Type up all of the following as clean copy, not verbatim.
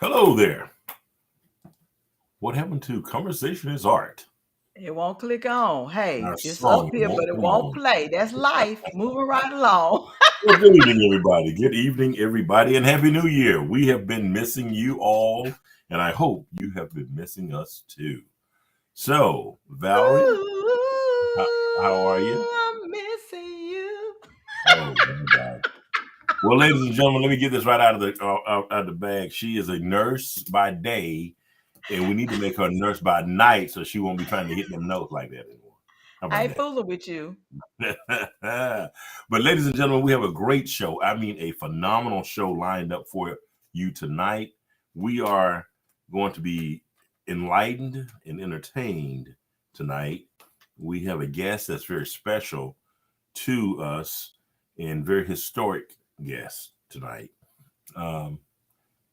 Hello there. What happened to Conversation is Art? It won't click on. Our Hey, it's up song here, won't but it come won't on. play. That's life. Moving right along. Well, good evening, everybody. Good evening, everybody, and Happy New Year. We have been missing you all, and I hope you have been missing us too. So, Valerie, how, how are you? Ooh, I'm missing you. Oh, my God. Well, ladies and gentlemen, let me get this right out of the bag. She is a nurse by day, and we need to make her a nurse by night so she won't be trying to hit them notes like that anymore. How I about ain't fooling with you. that? But, ladies and gentlemen, we have a great show. I mean, a phenomenal show lined up for you tonight. We are going to be enlightened and entertained tonight. We have a guest that's very special to us and very historic guest tonight. Um,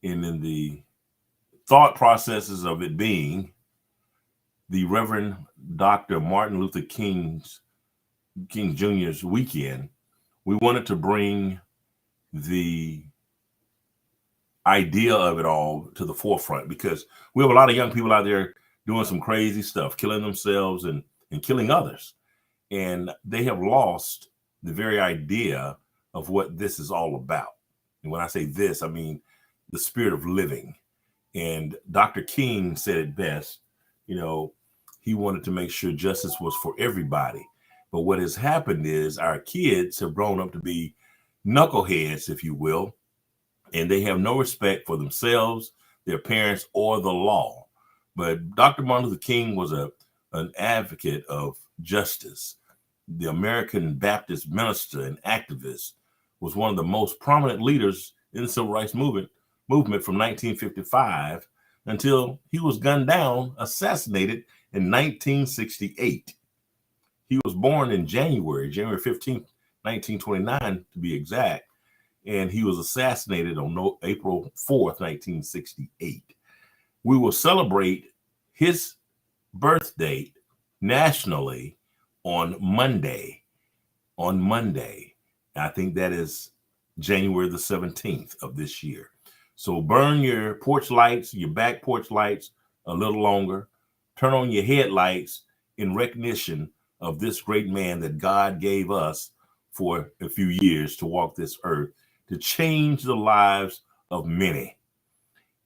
and in the thought processes of it being the Reverend Dr. Martin Luther King Jr.'s weekend, we wanted to bring the idea of it all to the forefront because we have a lot of young people out there doing some crazy stuff, killing themselves and killing others. And they have lost the very idea of what this is all about. And when I say this, I mean the spirit of living. And Dr. King said it best, you know, he wanted to make sure justice was for everybody. But what has happened is our kids have grown up to be knuckleheads, if you will, and they have no respect for themselves, their parents, or the law. But Dr. Martin Luther King was an advocate of justice. The American Baptist minister and activist was one of the most prominent leaders in the civil rights movement from 1955 until he was gunned down, assassinated in 1968. He was born in January 15th, 1929 to be exact, and he was assassinated on April 4th, 1968. We will celebrate his birth date nationally on Monday. On Monday. I think that is January the 17th of this year. So burn your porch lights, your back porch lights a little longer. Turn on your headlights in recognition of this great man that God gave us for a few years to walk this earth, to change the lives of many.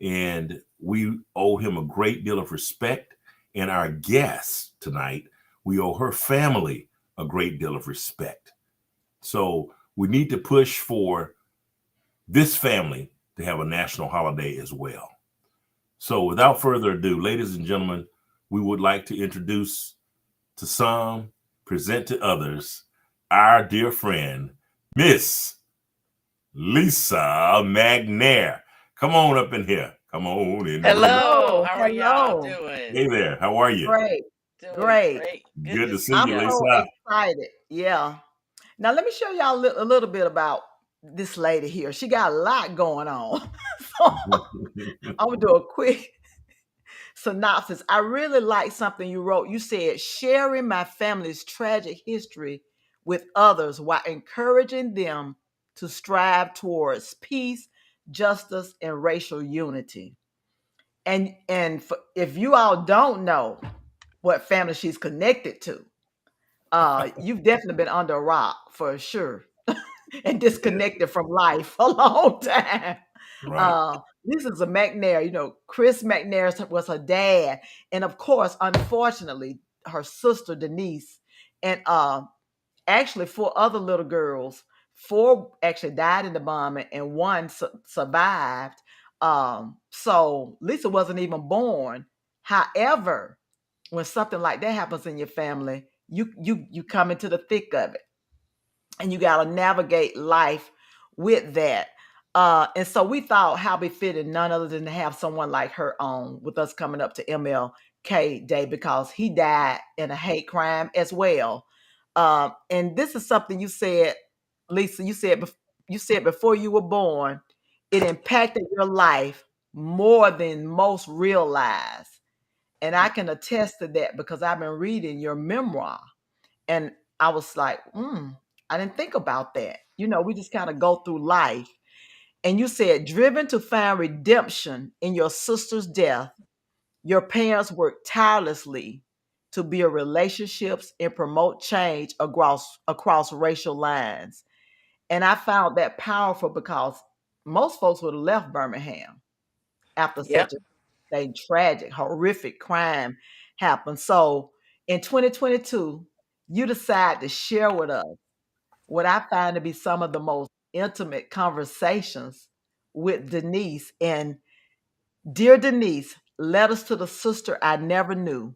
And we owe him a great deal of respect. And our guest tonight, we owe her family a great deal of respect. So we need to push for this family to have a national holiday as well. So without further ado, ladies and gentlemen, we would like to introduce to some, present to others, our dear friend, Miss Lisa McNair. Come on up in here. Come on in. Hello, Hello. how are y'all Hello. doing? Hey there. How are you? Great. Doing Great. great. Good Good to to see see I'm you, y'all. so Lisa. excited. Yeah. Now let me show y'all a little bit about this lady here. She got a lot going on. So I'm gonna do a quick synopsis. I really like something you wrote. You said sharing my family's tragic history with others while encouraging them to strive towards peace, justice, and racial unity. If you all don't know what family she's connected to, you've definitely been under a rock for sure and disconnected from life a long time. Right. This is a McNair. Chris McNair was her dad, and of course, unfortunately, her sister Denise, and actually four other little girls. Four actually died in the bombing, and one survived. So Lisa wasn't even born. However, when something like that happens in your family, you come into the thick of it. and you got to navigate life with that. And so we thought how befitting none other than to have someone like her on with us coming up to MLK Day, because he died in a hate crime as well. And this is something you said, Lisa. You said before you were born, it impacted your life more than most realize. And I can attest to that because I've been reading your memoir, and I was like, I didn't think about that. We just kind of go through life. And you said, driven to find redemption in your sister's death, your parents worked tirelessly to build relationships and promote change across racial lines. And I found that powerful because most folks would have left Birmingham after Yep. such a tragic, horrific crime happened. So in 2022, you decide to share with us what I find to be some of the most intimate conversations with Denise. And dear Denise, letters to the sister I never knew.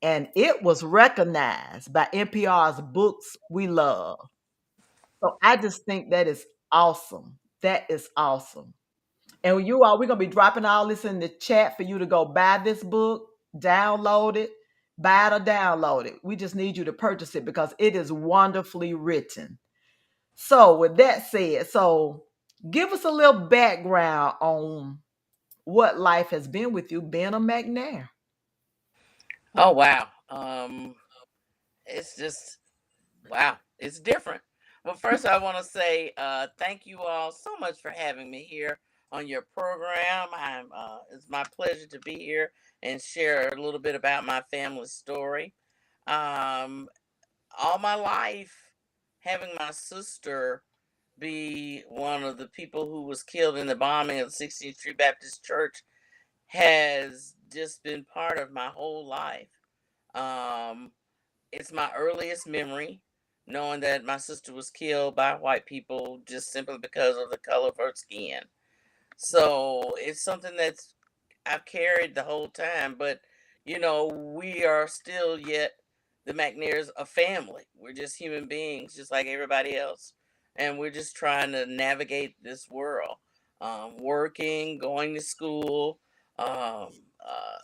And it was recognized by NPR's Books We Love. So I just think that is awesome. That is awesome. And we're gonna be dropping all this in the chat for you to go buy this book, download it, buy it or download it. We just need you to purchase it because it is wonderfully written. So with that said, so give us a little background on what life has been with you being a McNair. Oh wow. It's just wow. It's different. Well, first I want to say thank you all so much for having me here on your program. It's my pleasure to be here and share a little bit about my family story. Um, all my life, having my sister be one of the people who was killed in the bombing of the 16th Street Baptist Church has just been part of my whole life. Um, it's my earliest memory, knowing that my sister was killed by white people just simply because of the color of her skin. So it's something that's I've carried the whole time, but we are still yet the McNairs a family. We're just human beings, just like everybody else, and we're just trying to navigate this world, working, going to school, um, uh,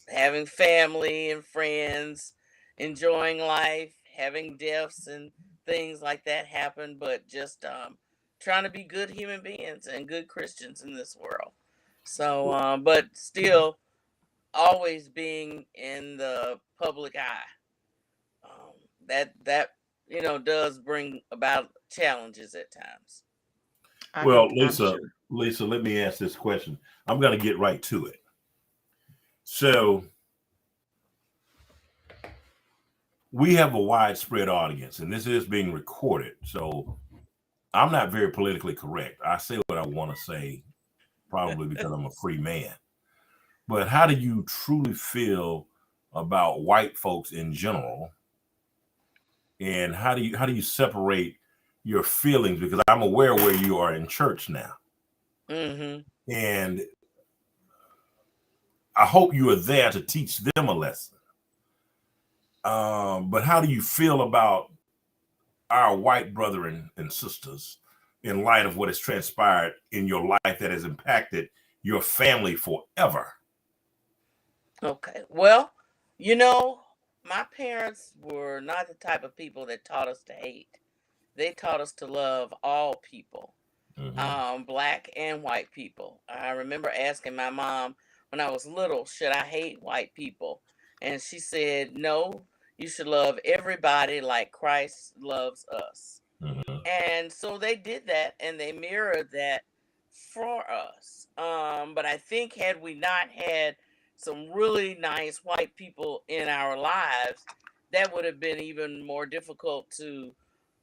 having family and friends, enjoying life, having deaths and things like that happen, but just trying to be good human beings and good Christians in this world. So, but still always being in the public eye. Um, that does bring about challenges at times. Well, I'm Lisa, sure. Lisa, let me ask this question. I'm going to get right to it. So we have a widespread audience, and this is being recorded. So I'm not very politically correct. I say what I want to say, probably because I'm a free man. But how do you truly feel about white folks in general? And how do you separate your feelings? Because I'm aware where you are in church now. Hmm. And I hope you are there to teach them a lesson. But how do you feel about our white brethren and sisters in light of what has transpired in your life that has impacted your family forever? Okay. Well, you know, my parents were not the type of people that taught us to hate. They taught us to love all people, Mm-hmm. black and white people. I remember asking my mom when I was little, should I hate white people? And she said, no, you should love everybody like Christ loves us. Mm-hmm. And so they did that and they mirrored that for us. But I think had we not had some really nice white people in our lives, that would have been even more difficult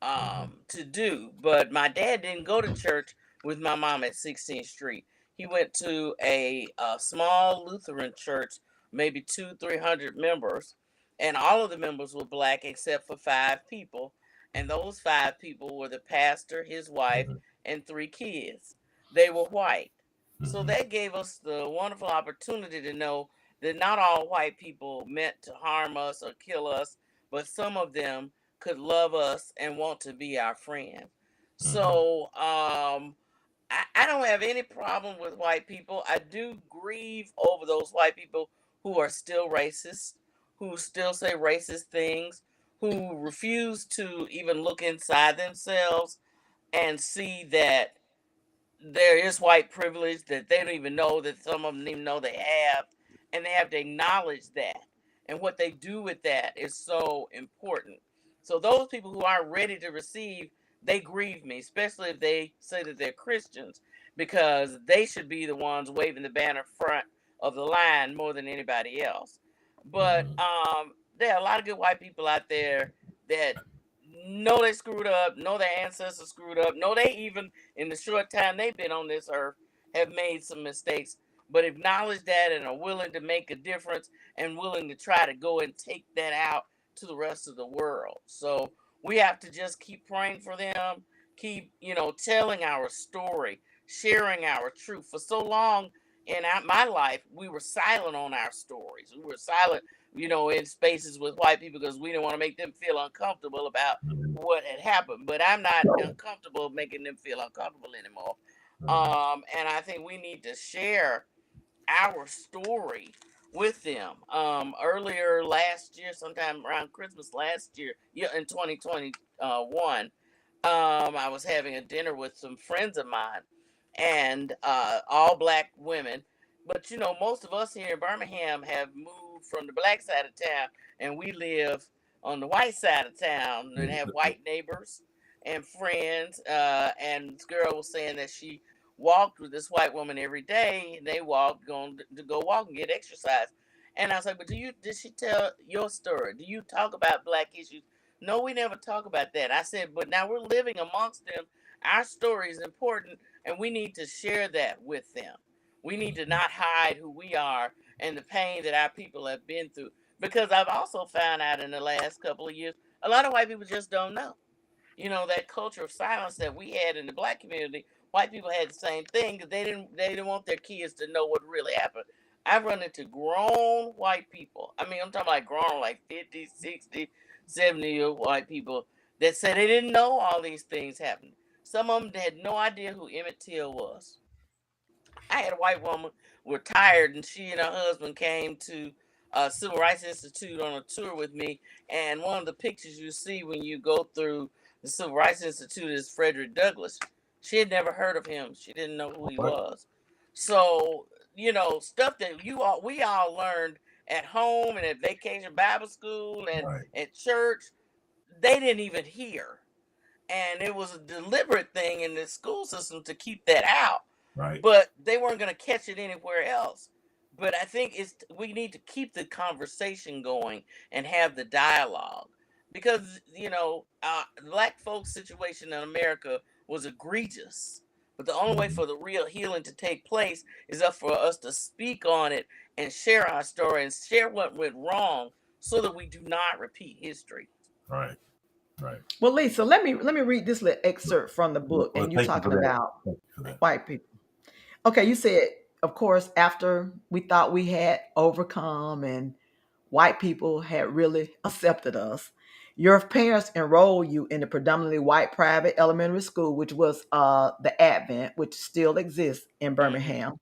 Mm-hmm. to do. But my dad didn't go to church with my mom at 16th Street. He went to a small Lutheran church, maybe 300 members, and all of the members were black except for 5 people, and those 5 people were the pastor, his wife, and 3 kids. They were white. So Mm-hmm. that gave us the wonderful opportunity to know that not all white people meant to harm us or kill us, but some of them could love us and want to be our friend. Mm-hmm. So I don't have any problem with white people. I do grieve over those white people who are still racist, who still say racist things, who refuse to even look inside themselves and see that there is white privilege that they don't even know, that some of them don't even know they have, and they have to acknowledge that, and what they do with that is so important. So those people who aren't ready to receive, they grieve me, especially if they say that they're Christians, because they should be the ones waving the banner front of the line more than anybody else. But Mm-hmm. there are a lot of good white people out there that know they screwed up, know their ancestors screwed up, know they even in the short time they've been on this earth have made some mistakes, but acknowledge that and are willing to make a difference and willing to try to go and take that out to the rest of the world. So we have to just keep praying for them, keep, telling our story, sharing our truth. For so long in my life, we were silent on our stories. We were silent, in spaces with white people because we didn't want to make them feel uncomfortable about what had happened. But I'm not uncomfortable making them feel uncomfortable anymore. Mm-hmm. And I think we need to share our story with them. Earlier last year, sometime around Christmas last year, yeah, in 2021, I was having a dinner with some friends of mine, and all black women. But most of us here in Birmingham have moved from the black side of town, and we live on the white side of town and have white neighbors and friends. And this girl was saying that she walked with this white woman every day, and they walked going to go walk and get exercise. And I was like, but did she tell your story? Do you talk about black issues? No, we never talk about that. I said, but now we're living amongst them. Our story is important, and we need to share that with them. We need to not hide who we are and the pain that our people have been through. Because I've also found out in the last couple of years, a lot of white people just don't know. That culture of silence that we had in the black community, white people had the same thing because they didn't want their kids to know what really happened. I've run into grown white people. I mean, I'm talking like grown, like 50, 60, 70-year white people that said they didn't know all these things happened. Some of them had no idea who Emmett Till was. I had a white woman retired, and she and her husband came to Civil Rights Institute on a tour with me. And one of the pictures you see when you go through the Civil Rights Institute is Frederick Douglass. She had never heard of him. She didn't know who he Right. was. So stuff that we all learned at home and at vacation Bible school and Right. at church, they didn't even hear. And it was a deliberate thing in the school system to keep that out, Right. but they weren't going to catch it anywhere else. But I think we need to keep the conversation going and have the dialogue, because black folks situation in America was egregious, but the only way Mm-hmm. for the real healing to take place is up for us to speak on it and share our story and share what went wrong so that we do not repeat history. Right. Right. Well, Lisa, let me read this little excerpt from the book, Well, and you thank you for talking that. about Thank you for that. white people. Okay, you said, of course, after we thought we had overcome and white people had really accepted us, your parents enrolled you in the predominantly white private elementary school, which was the Advent, which still exists in Hmm. Birmingham.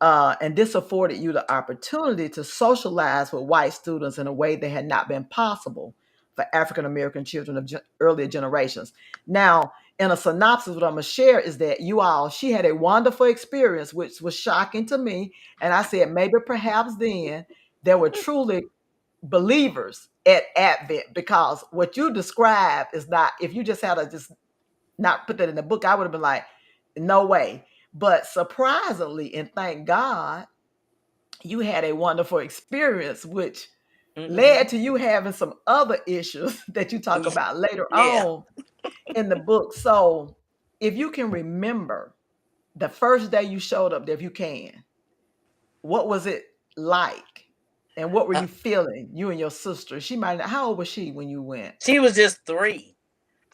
And this afforded you the opportunity to socialize with white students in a way that had not been possible for African American children of earlier generations. Now, in a synopsis, what I'm going to share is that she had a wonderful experience, which was shocking to me. And I said, maybe perhaps then there were truly believers at Advent, because what you describe is not, if you just had to just not put that in the book, I would have been like, no way. But surprisingly, and thank God, you had a wonderful experience, which Hmm. led to you having some other issues that you talk about later Yeah. on in the book. So, if you can remember the first day you showed up there, if you can, what was it like? And what were Uh, you feeling, you and your sister? She might not, how old was she when you went? she was just 3,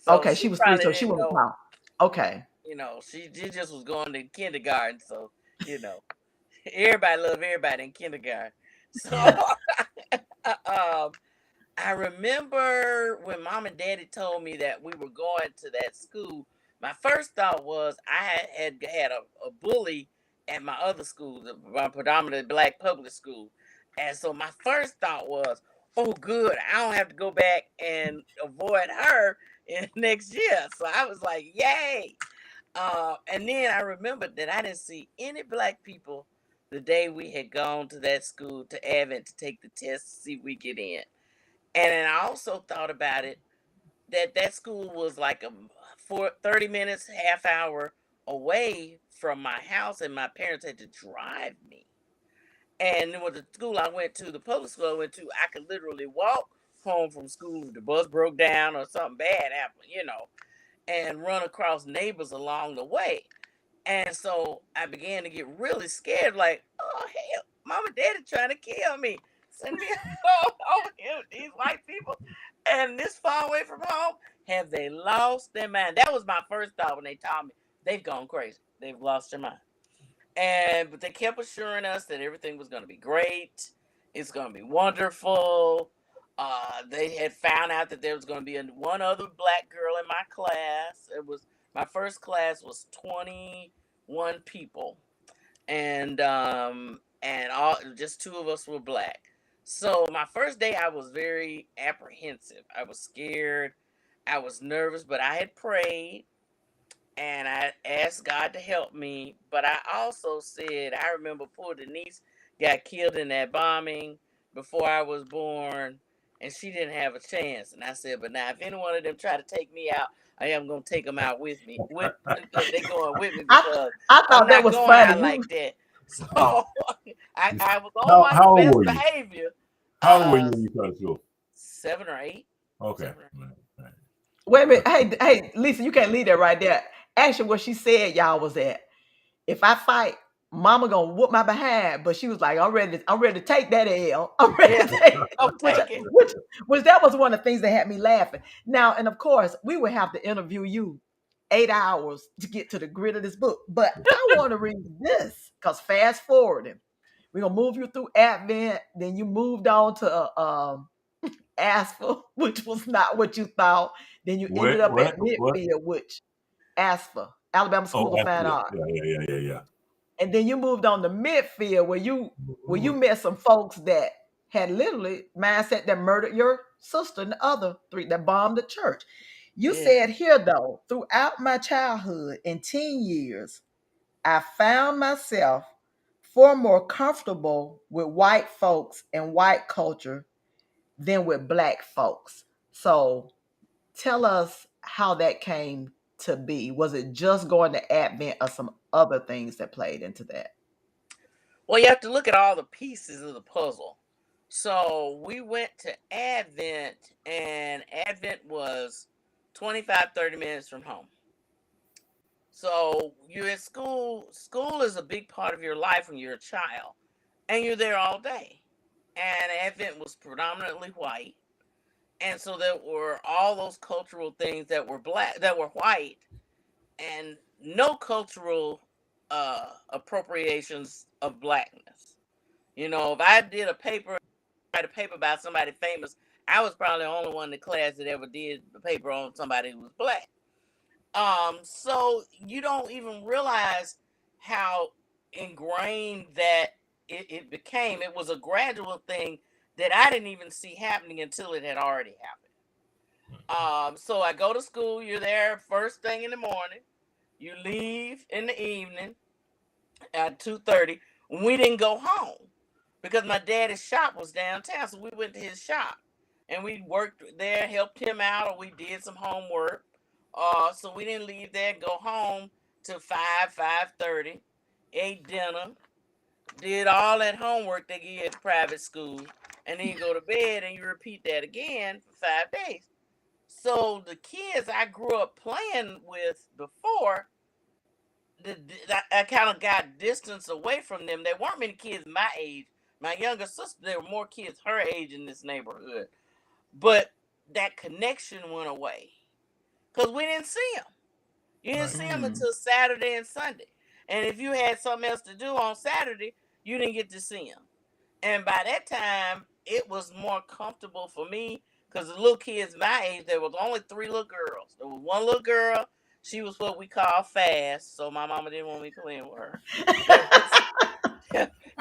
so Okay, she she was three, probably so she didn't wasn't know. count. Okay. She just was going to kindergarten, so you know, everybody love everybody in kindergarten. So, Uh-huh. um, I remember when mom and daddy told me that we were going to that school. My first thought was I had a bully at my other school, my predominantly black public school. And so my first thought was, oh, good, I don't have to go back and avoid her in next year. So I was like, yay. And then I remembered that I didn't see any black people the day we had gone to that school to Advent to take the test to see if we get in. And then I also thought about it that that school was like a 30 minutes, half hour away from my house, and my parents had to drive me. And then with the school I went to, the public school I went to, I could literally walk home from school if the bus broke down or something bad happened, and run across neighbors along the way. And so I began to get really scared, like, oh hell, mom and daddy trying to kill me. Send me over here with these white people and this far away from home. Have they lost their mind? That was my first thought when they told me they've gone crazy. They've lost their mind. But they kept assuring us that everything was gonna be great. It's gonna be wonderful. They had found out that there was gonna be one other black girl in my class. It was my first class was 21 people, and all just two of us were black. So my first day, I was very apprehensive. I was scared. I was nervous, but I had prayed and I asked God to help me. But I also said, I remember poor Denise got killed in that bombing before I was born, and she didn't have a chance. And I said, but now if any one of them try to take me out, I am gonna take them out with me. They going with me because I I'm thought that not was going out funny. You like that. So Oh, I was on my how old best were you? behavior. How old were you Uh, when you started school? 7 or 8. Okay. 7 or 8. Right. wait a minute. Hey, Lisa, you can't leave that right there. Actually, what she said, y'all, was that if I fight, Mama gonna whoop my behind. But she was like, I'm ready to take that L. I'm ready Yeah, to take I'll which, take it. which that was one of the things that had me laughing. Now, and of course, we would have to interview you 8 hours to get to the grid of this book. But I want to read this because fast forwarding, we're gonna move you through Advent. Then you moved on to Asper, which was not what you thought. Then you ended up at What? Midfield, which Asper, Alabama Oh, School of Fine yeah, Art. yeah. And then you moved on to Midfield where you Mhm. met some folks that had literally mindset that murdered your sister and the other three that bombed the church. You Yeah. said here though, throughout my childhood and teen years, I found myself far more comfortable with white folks and white culture than with black folks. So tell us how that came to be. Was it just going to Advent or some other things that played into that? Well, you have to look at all the pieces of the puzzle. So we went to Advent, and Advent was 25, 30 minutes from home. So you're at school. School is a big part of your life when you're a child, and you're there all day. And Advent was predominantly white. And so there were all those cultural things that were black, that were white, and no cultural appropriations of blackness. If I did write a paper about somebody famous, I was probably the only one in the class that ever did a paper on somebody who was black. So you don't even realize how ingrained that it became. It was a gradual thing that I didn't even see happening until it had already happened. So I go to school, you're there first thing in the morning, you leave in the evening at 2:30. We didn't go home because my daddy's shop was downtown, so we went to his shop and we worked there, helped him out, or we did some homework. So we didn't leave there and go home till 5:30, ate dinner, did all that homework they give you at the private school, and then you go to bed and you repeat that again for 5 days. So the kids I grew up playing with before, I kind of got distance away from them. There weren't many kids my age. My younger sister, there were more kids her age in this neighborhood, but that connection went away because we didn't see them. You didn't Right. see them Mm. until Saturday and Sunday, and if you had something else to do on Saturday, you didn't get to see them. And by that time, it was more comfortable for me because the little kids my age, there was only three little girls. There was one little girl. She was what we call fast, so my mama didn't want me playing with her. There was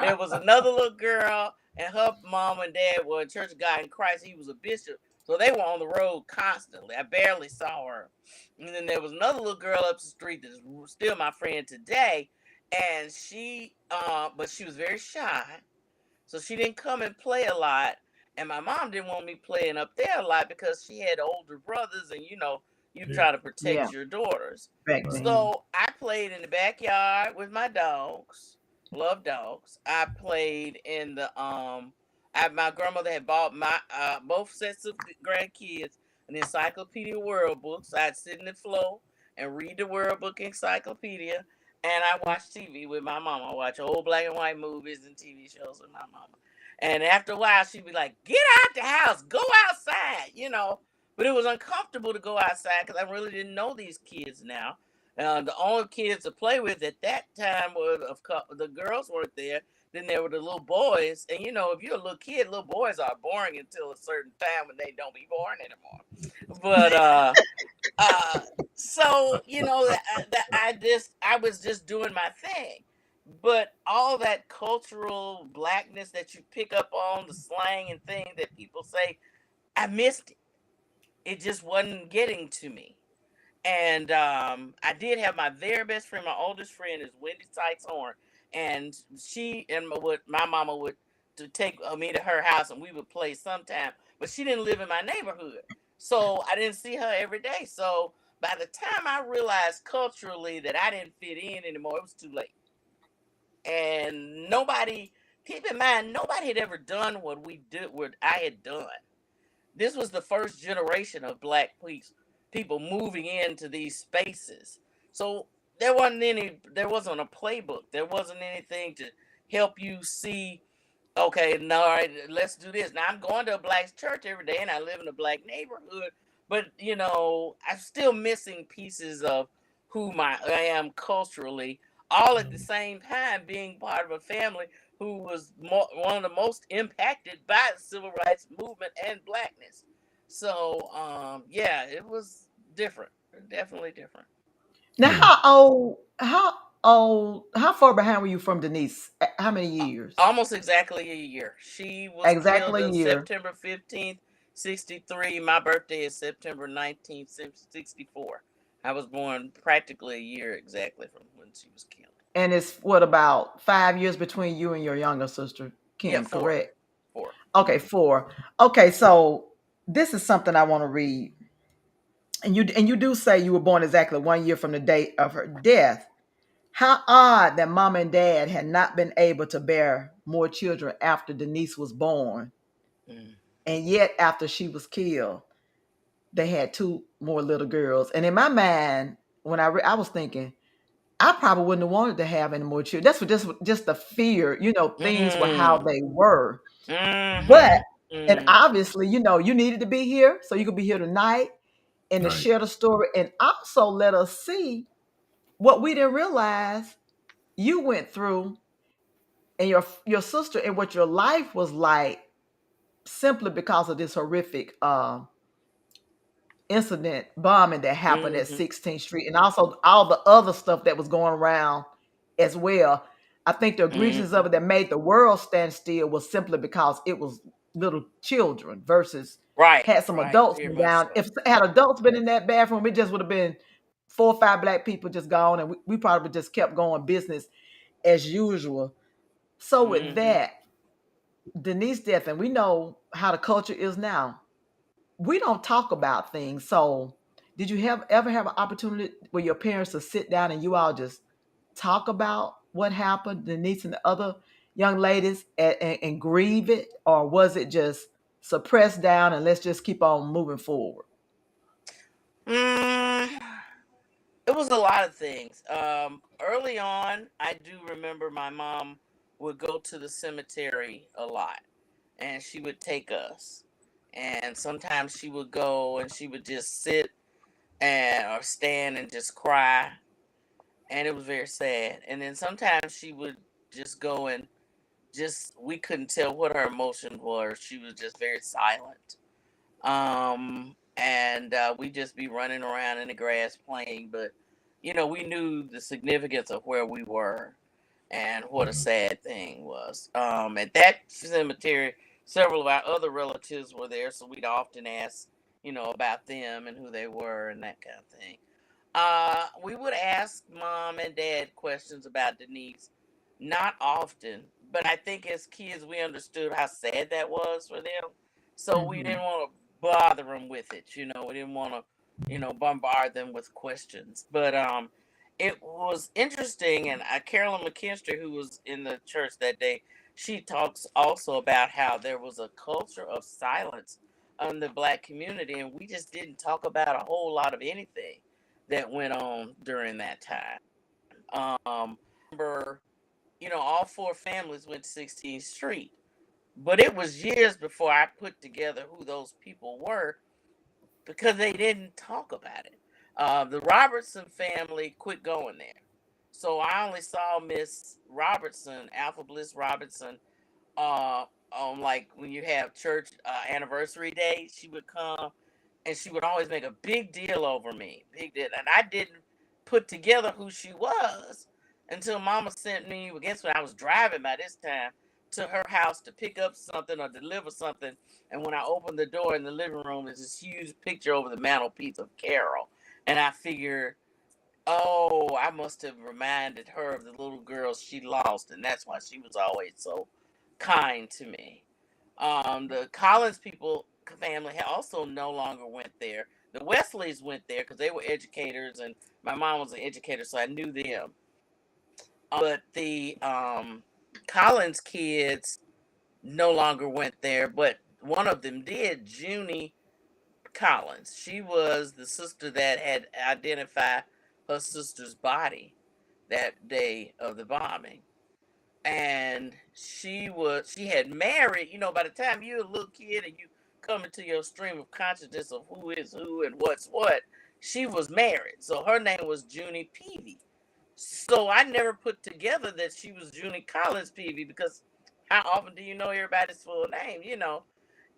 there was another little girl, and her mom and dad were a Church of God in Christ. He was a bishop, so they were on the road constantly. I barely saw her. And then there was another little girl up the street that's still my friend today, and but she was very shy, so she didn't come and play a lot. And my mom didn't want me playing up there a lot because she had older brothers, and you Yeah. try to Yeah, protect your daughters. back Right. then. So I played in the backyard with my dogs. Love dogs. I played in my grandmother had bought my both sets of grandkids an encyclopedia world books. I'd sit in the floor and read the world book encyclopedia, and I watched TV with my mama. I watch old black and white movies and TV shows with my mama. And after a while, she'd be like, "Get out the house, go outside." But it was uncomfortable to go outside because I really didn't know these kids now. The only kids to play with at that time were the girls weren't there. Then there were the little boys, and if you're a little kid, little boys are boring until a certain time when they don't be born anymore. But uh, so I was just doing my thing. But all that cultural blackness that you pick up on, the slang and things that people say, I missed it. It just wasn't getting to me. And I did have my very best friend. My oldest friend is Wendy Sykes Horn, and she and my mama would to take me to her house, and we would play sometime. But she didn't live in my neighborhood, so I didn't see her every day. So by the time I realized culturally that I didn't fit in anymore, it was too late. And nobody, keep in mind, nobody had ever done what I had done. This was the first generation of black people moving into these spaces. So there wasn't a playbook. There wasn't anything to help you see, okay, now all right, let's do this. Now I'm going to a black church every day and I live in a black neighborhood, but I'm still missing pieces of I am culturally, all at the same time being part of a family who was one of the most impacted by the civil rights movement and blackness. So, yeah, it was different, definitely different. Now, Yeah. how far behind were you from Denise? How many years? Almost exactly a year. She was killed Exactly a on year. September 15th, 63. My birthday is September 19th, 64. I was born practically a year exactly from when she was killed. And it's what, about 5 years between you and your younger sister, Yeah, Kim, four. correct? Four. Okay, 4. Okay, so this is something I want to read. And you do say you were born exactly 1 year from the date of her death. How odd that mom and dad had not been able to bear more children after Denise was born, Mm. and yet after she was killed, they had two more little girls. And in my mind, when I was thinking, I probably wouldn't have wanted to have any more children. That's what just the fear, things were how Mm. they were. But Mm-hmm. and Mm. obviously, you needed to be here so you could be here tonight and to Right. share the story and also let us see what we didn't realize you went through and your sister and what your life was like simply because of this horrific incident bombing that happened at Mm-hmm. 16th Street and also all the other stuff that was going around as well. I think the egregiousness Mm-hmm. of it that made the world stand still was simply because it was little children versus Right. had some Right. adults Very been much down. so. If had adults been in that bathroom, it just would have been 4 or 5 black people just gone, and we probably just kept going business as usual. So with Mm-hmm. that, Denise death, and we know how the culture is now. We don't talk about things. So, did you ever have an opportunity where your parents to sit down and you all just talk about what happened, Denise and the other young ladies, and grieve it, or was it just suppressed down and let's just keep on moving forward? Mm, it was a lot of things. Early on, I do remember my mom would go to the cemetery a lot, and she would take us. And sometimes she would go and she would just sit and or stand and just cry, and it was very sad. And then sometimes she would just go and just we couldn't tell what her emotion was. She was just very silent. And we just be running around in the grass playing. But we knew the significance of where we were and what a sad thing was. At that cemetery, several of our other relatives were there, so we'd often ask, about them and who they were and that kind of thing. We would ask mom and dad questions about Denise. Not often, but I think as kids we understood how sad that was for them. So we didn't want to bother them with it. We didn't want to, bombard them with questions. But it was interesting, and Carolyn McKinstry, who was in the church that day, she talks also about how there was a culture of silence in the black community, and we just didn't talk about a whole lot of anything that went on during that time. Remember, all four families went to 16th Street, but it was years before I put together who those people were because they didn't talk about it. The Robertson family quit going there. So I only saw Miss Robertson, Alpha Bliss Robertson, on like when you have church anniversary day. She would come and she would always make a big deal over me. Big deal. And I didn't put together who she was until Mama sent me, I guess when I was driving by this time, to her house to pick up something or deliver something. And when I opened the door in the living room, there's this huge picture over the mantelpiece of Carol. And I figured, oh, I must have reminded her of the little girls she lost. And that's why she was always so kind to me. The Collins people family also no longer went there. The Wesleys went there because they were educators, and my mom was an educator, so I knew them. But the Collins kids no longer went there, but one of them did, Junie Collins. She was the sister that had identified her sister's body that day of the bombing. And she had married, by the time you're a little kid and you come into your stream of consciousness of who is who and what's what, she was married. So her name was Junie Peavy. So I never put together that she was Junie Collins Peavy because how often do you know everybody's full name,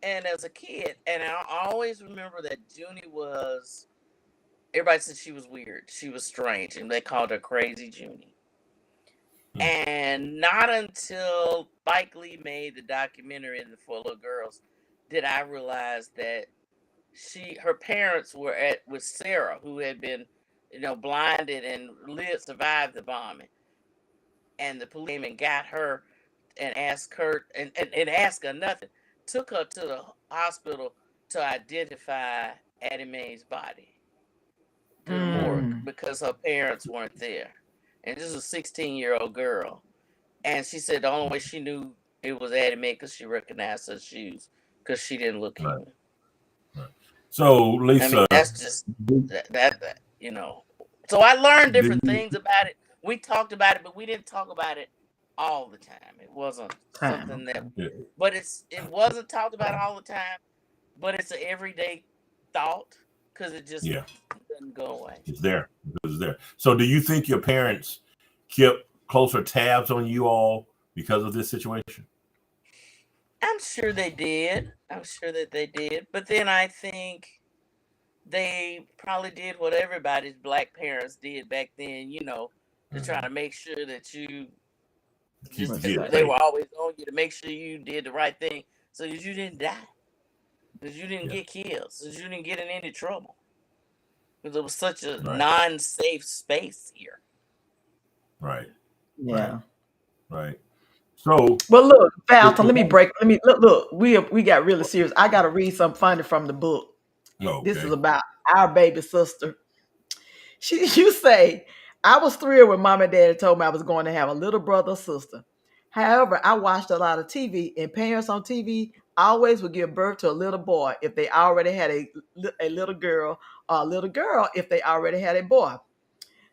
And as a kid, and I always remember that Junie was, everybody said she was weird. She was strange, and they called her Crazy Junie. And not until Spike Lee made the documentary For Little Girls did I realize that her parents were with Sarah, who had been, blinded and survived the bombing. And the police came and got her and asked her and asked her nothing. Took her to the hospital to identify Addie Mae's body to the morgue because her parents weren't there. And this was a 16-year-old girl. And she said the only way she knew it was Addie Mae because she recognized her shoes because she didn't look human. Right. So, Lisa, I mean, that's just that. So I learned different things about it. We talked about it, but we didn't talk about it all the time. It wasn't something that, but it wasn't talked about all the time. But it's an everyday thought because it just doesn't go away. It's there. It's there. So, do you think your parents kept closer tabs on you all because of this situation? I'm sure they did. I'm sure that they did. But then I think they probably did what everybody's black parents did back then, to try to make sure that you they were always on you to make sure you did the right thing so that you didn't die, that you didn't get killed, so that you didn't get in any trouble. Because it was such a non-safe space here. Right. Yeah. Right. So, well, look, Valton, let me look. We got really serious. I got to read something funny from the book. This is about our baby sister. You say, I was thrilled when mom and dad told me I was going to have a little brother or sister. However, I watched a lot of TV, and parents on TV always would give birth to a little boy if they already had a little girl, or a little girl if they already had a boy.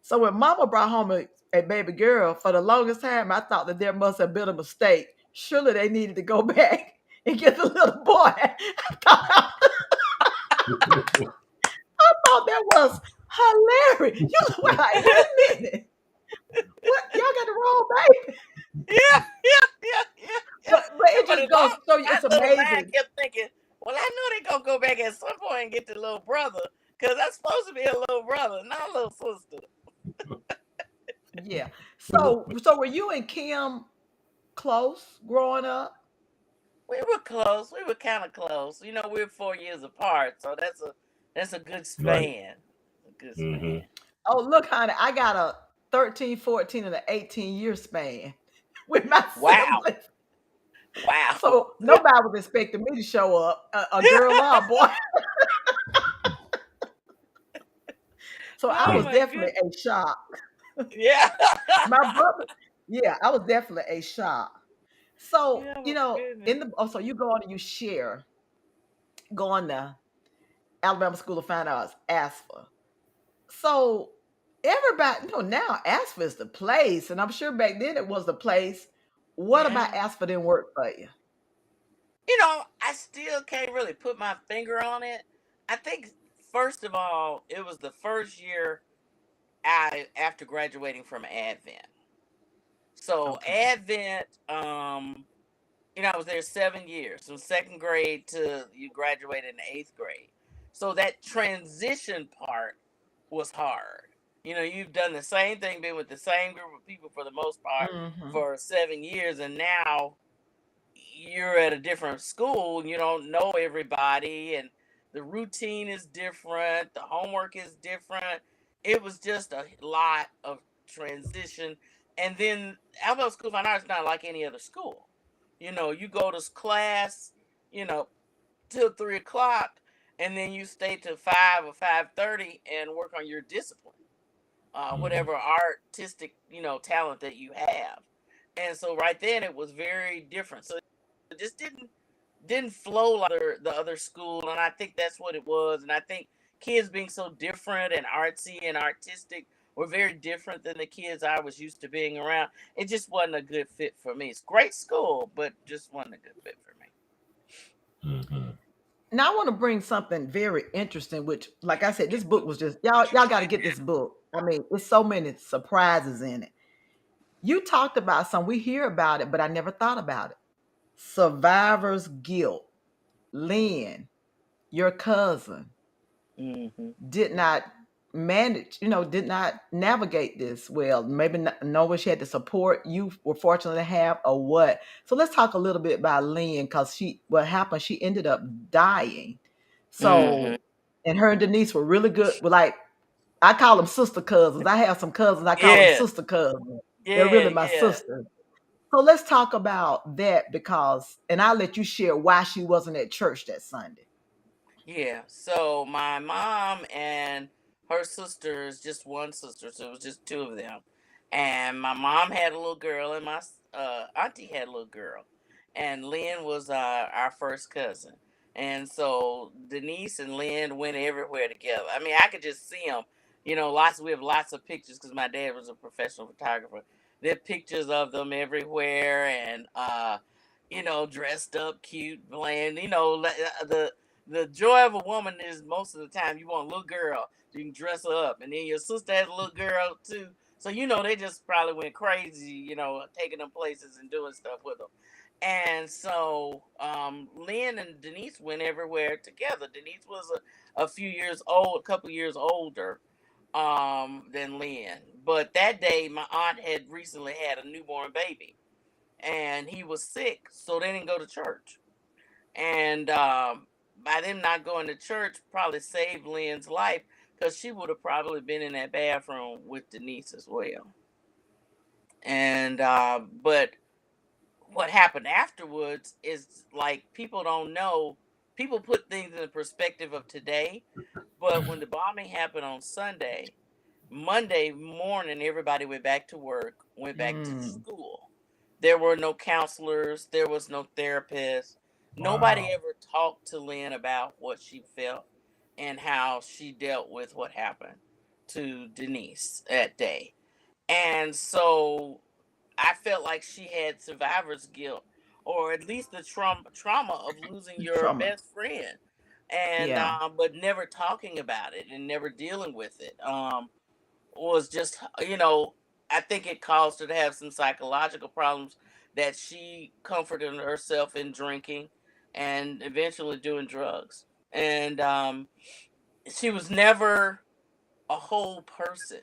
So when mama brought home a baby girl, for the longest time, I thought that there must have been a mistake. Surely they needed to go back and get the little boy. I thought that was hilarious. You were like, wait a minute. What? Y'all got the wrong baby. Yeah. But it just goes so it's amazing. I kept thinking, well, I know they're going to go back can't get the little brother because I'm supposed to be a little brother, not a little sister. Yeah. Well, So were you and Kim close growing up? We were close. We were kind of close. We were 4 years apart, so that's a good right. span. A good Hmm. span. Oh, look, honey, I got a 13, 14, and an 18-year span with my Wow. siblings. Wow. So nobody was expecting me to show up, a girl or a boy. So I Oh was my definitely goodness. a shock. Yeah. My brother, yeah, I was definitely a shock. So, Yeah, my goodness. so you go on and you share going to Alabama School of Fine Arts, ASFA. So everybody, now ASFA is the place, and I'm sure back then it was the place. What about Yeah. ASFA didn't work for you? I still can't really put my finger on it. I think first of all, it was the first year I after graduating from Advent. So Okay. Advent, I was there 7 years, from second grade to you graduated in the eighth grade. So that transition part was hard. You've done the same thing, been with the same group of people for the most part Hmm. for 7 years, and now you're at a different school and you don't know everybody, and the routine is different, the homework is different. It was just a lot of transition. And then Alabama School of Fine Arts is not like any other school. You go to class, you know till 3 o'clock, and then you stay till 5 or 5:30 and work on your discipline, Hmm. whatever artistic talent that you have. And so right then it was very different. So it just didn't flow like the other school, and I think that's what it was. And I think kids being so different and artsy and artistic were very different than the kids I was used to being around. It just wasn't a good fit for me. It's a great school, but just wasn't a good fit for me. Hmm. Now I want to bring something very interesting, which, like I said, this book was just y'all got to get this book. I mean, it's so many surprises in it. You talked about some, we hear about it, but I never thought about it. Survivor's guilt. Lynn, your cousin, Hmm. did not manage, did not navigate this well. Maybe know what she had the support you were fortunate to have, or what. So let's talk a little bit about Lynn, because what happened, she ended up dying. Hmm. So, and her and Denise were really good. Well, like, I call them sister cousins. I have some cousins, I call them Yeah, sister cousins. They're yeah, really my yeah. sisters. So let's talk about that, because, and I'll let you share why she wasn't at church that Sunday. Yeah. So my mom and her sisters, just one sister, so it was just two of them. And my mom had a little girl, and my auntie had a little girl. And Lynn was our first cousin. And so Denise and Lynn went everywhere together. I mean, I could just see them. We have lots of pictures because my dad was a professional photographer. There are pictures of them everywhere, and dressed up, cute, bland. The joy of a woman is most of the time you want a little girl. You can dress her up. And then your sister has a little girl too. So, they just probably went crazy, taking them places and doing stuff with them. And so Lynn and Denise went everywhere together. Denise was a few years old, a couple years older than Lynn. But that day, my aunt had recently had a newborn baby, and he was sick. So they didn't go to church. And by them not going to church, probably saved Lynn's life, because she would have probably been in that bathroom with Denise as well. And but what happened afterwards is, like, people don't know. People put things in the perspective of today, but when the bombing happened on Sunday, Monday morning, everybody went back to work, went back to Mm, school. There were no counselors, there was no therapist. Nobody Wow. ever talked to Lynn about what she felt and how she dealt with what happened to Denise that day. And so I felt like she had survivor's guilt, or at least the trauma of losing your trauma. best friend, and Yeah. but never talking about it and never dealing with it. Was just, I think it caused her to have some psychological problems, that she comforted herself in drinking and eventually doing drugs. And she was never a whole person.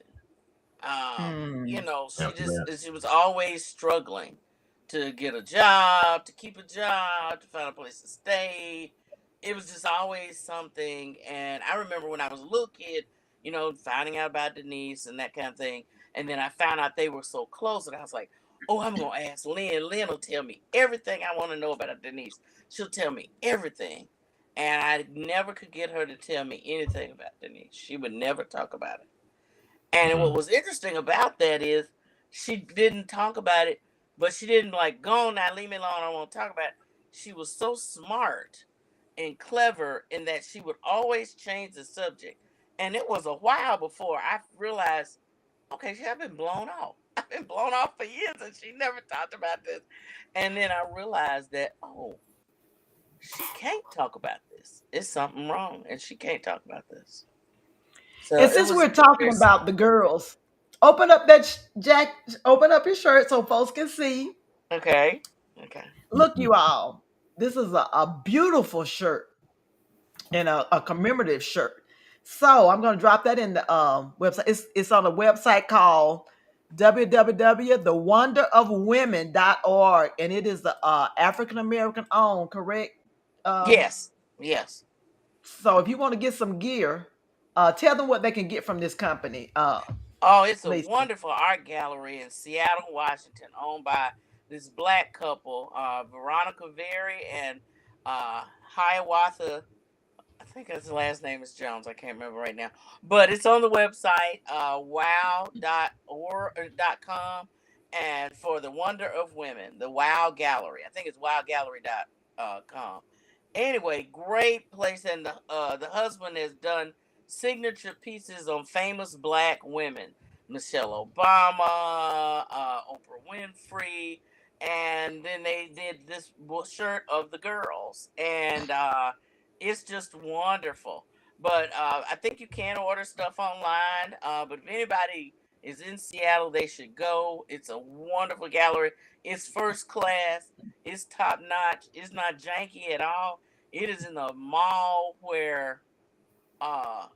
You Mm. know, Yeah, man. she was always struggling to get a job, to keep a job, to find a place to stay. It was just always something. And I remember when I was a little kid, you know, finding out about Denise and that kind of thing. And then I found out they were so close, and I was like, oh, I'm gonna ask Lynn. Lynn will tell me everything I want to know about Denise. She'll tell me everything. And I never could get her to tell me anything about Denise. She would never talk about it. And what Mm. was interesting about that is she didn't talk about it, but she didn't like go on now, leave me alone, I won't talk about it. She was so smart and clever in that she would always change the subject. And it was a while before I realized, okay, I've been blown off. I've been blown off for years and she never talked about this. And then I realized that, oh, she can't talk about this. It's something wrong and she can't talk about this. So And it since was we're talking very about smart. the girls, open up that Jack, open up your shirt so folks can see. Okay. Okay. Look, you all, this is a beautiful shirt and a commemorative shirt. So I'm going to drop that in the website. It's on a website called www.thewonderofwomen.org, and it is the African American owned, correct? Um, Yes. Yes. so if you want to get some gear, tell them what they can get from this company, Oh, it's a Lisa. wonderful art gallery in Seattle, Washington, owned by this black couple, Veronica Very and Hiawatha. I think his last name is Jones. I can't remember right now. But it's on the website, wow.org.com. And for the Wonder of Women, the Wow Gallery. I think it's wowgallery.com. Anyway, great place. And the husband has done signature pieces on famous black women. Michelle Obama, Oprah Winfrey, and then they did this shirt of the girls. And it's just wonderful. But I think you can order stuff online. But if anybody is in Seattle, they should go. It's a wonderful gallery. It's first class. It's top notch. It's not janky at all. It is in a mall where uh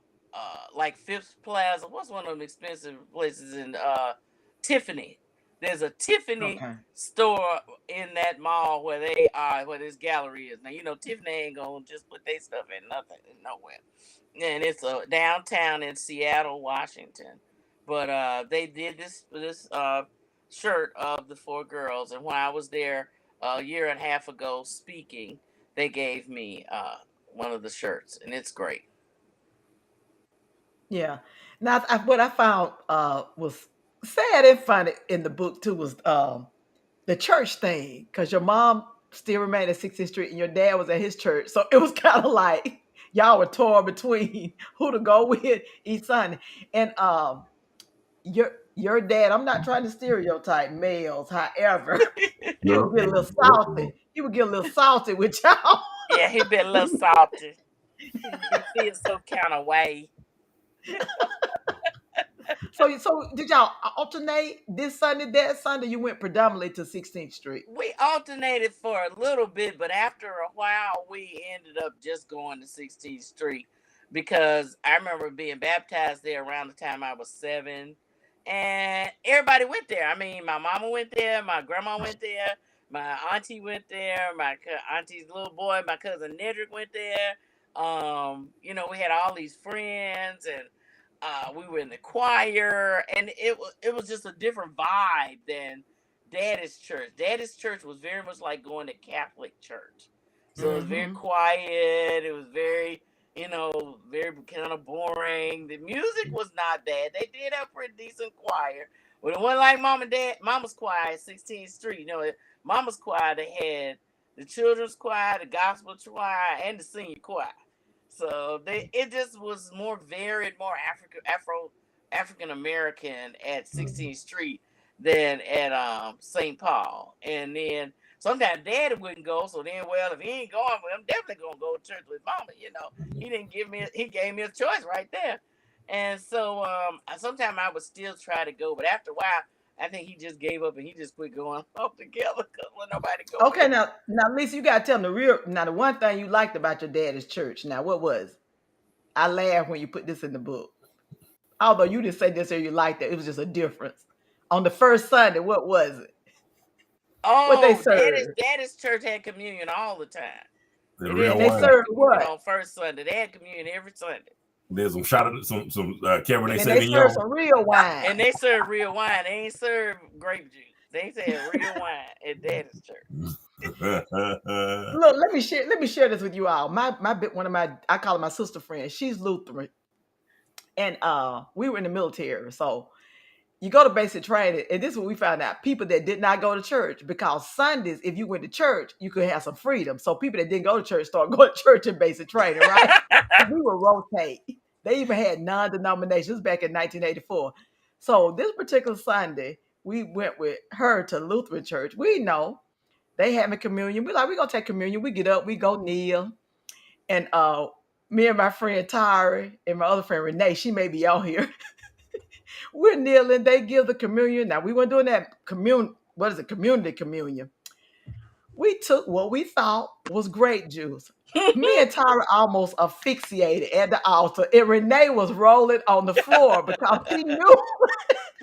like Fifth Plaza. What's one of them expensive places in Tiffany? There's a Tiffany Okay. store in that mall where they are, where this gallery is. Now you know Tiffany ain't gonna just put their stuff in nothing nowhere. And it's downtown in Seattle, Washington. But they did this shirt of the four girls, and when I was there a year and a half ago speaking, they gave me one of the shirts, and it's great. Yeah. Now, what I found was sad and funny in the book too was the church thing, because your mom still remained at 16th Street and your dad was at his church, so it was kind of like y'all were torn between who to go with each Sunday. And your dad, I'm not trying to stereotype males, however, he would No, get a little no. salty. He would get a little salty with y'all. Yeah, he been a little salty. He feels some kind of way. So did y'all alternate this Sunday, that Sunday? You went predominantly to 16th Street. We alternated for a little bit, but after a while, we ended up just going to 16th Street because I remember being baptized there around the time I was 7, and everybody went there. I mean, my mama went there, my grandma went there, my auntie went there, my auntie's little boy, my cousin Nedrick went there. You know, we had all these friends, and we were in the choir, and it was just a different vibe than Daddy's church. Daddy's church was very much like going to Catholic church. So it was very Mm-hmm. quiet. It was very, very kind of boring. The music was not bad. They did have a pretty decent choir. But it wasn't like Mama's choir at 16th Street. Mama's choir, they had the children's choir, the gospel choir, and the senior choir. So it just was more varied, more African American at 16th Street than at St. Paul. And then sometimes Daddy wouldn't go, so then if he ain't going, well, I'm definitely gonna go to church with Mama. He gave me a choice right there. And so sometimes I would still try to go, but after a while I think he just gave up and he just quit going off together because when nobody go Okay, with him. now, Lisa, you gotta tell them the real. Now, the one thing you liked about your daddy's church. Now, what was? I laughed when you put this in the book. Although you didn't say this or you liked it, it was just a difference. On the first Sunday, what was it? What they Oh, served? Daddy's church had communion all the time. The They real didn't They just wine. have served communion what? on first Sunday. They had communion every Sunday. There's some shot of some Cabernet And they served Sauvignon. some real wine. And they serve real wine. They ain't serve grape juice. They said real wine at Daddy's church. Look, let me share this with you all. One of my, I call her my sister friend. She's Lutheran, and we were in the military, so you go to basic training, and this is what we found out: people that did not go to church, because Sundays, if you went to church, you could have some freedom. So people that didn't go to church started going to church in basic training, right? We would rotate. They even had non-denominations back in 1984. So this particular Sunday, we went with her to Lutheran church. We know they having communion. We like, we gonna take communion. We get up, we go kneel. And me and my friend Tyra and my other friend Renee, she may be out here. We're kneeling, they give the communion. Now we weren't doing that what is it, community communion. We took what we thought was grape juice. Me and Tyra almost asphyxiated at the altar, and Renee was rolling on the floor because she knew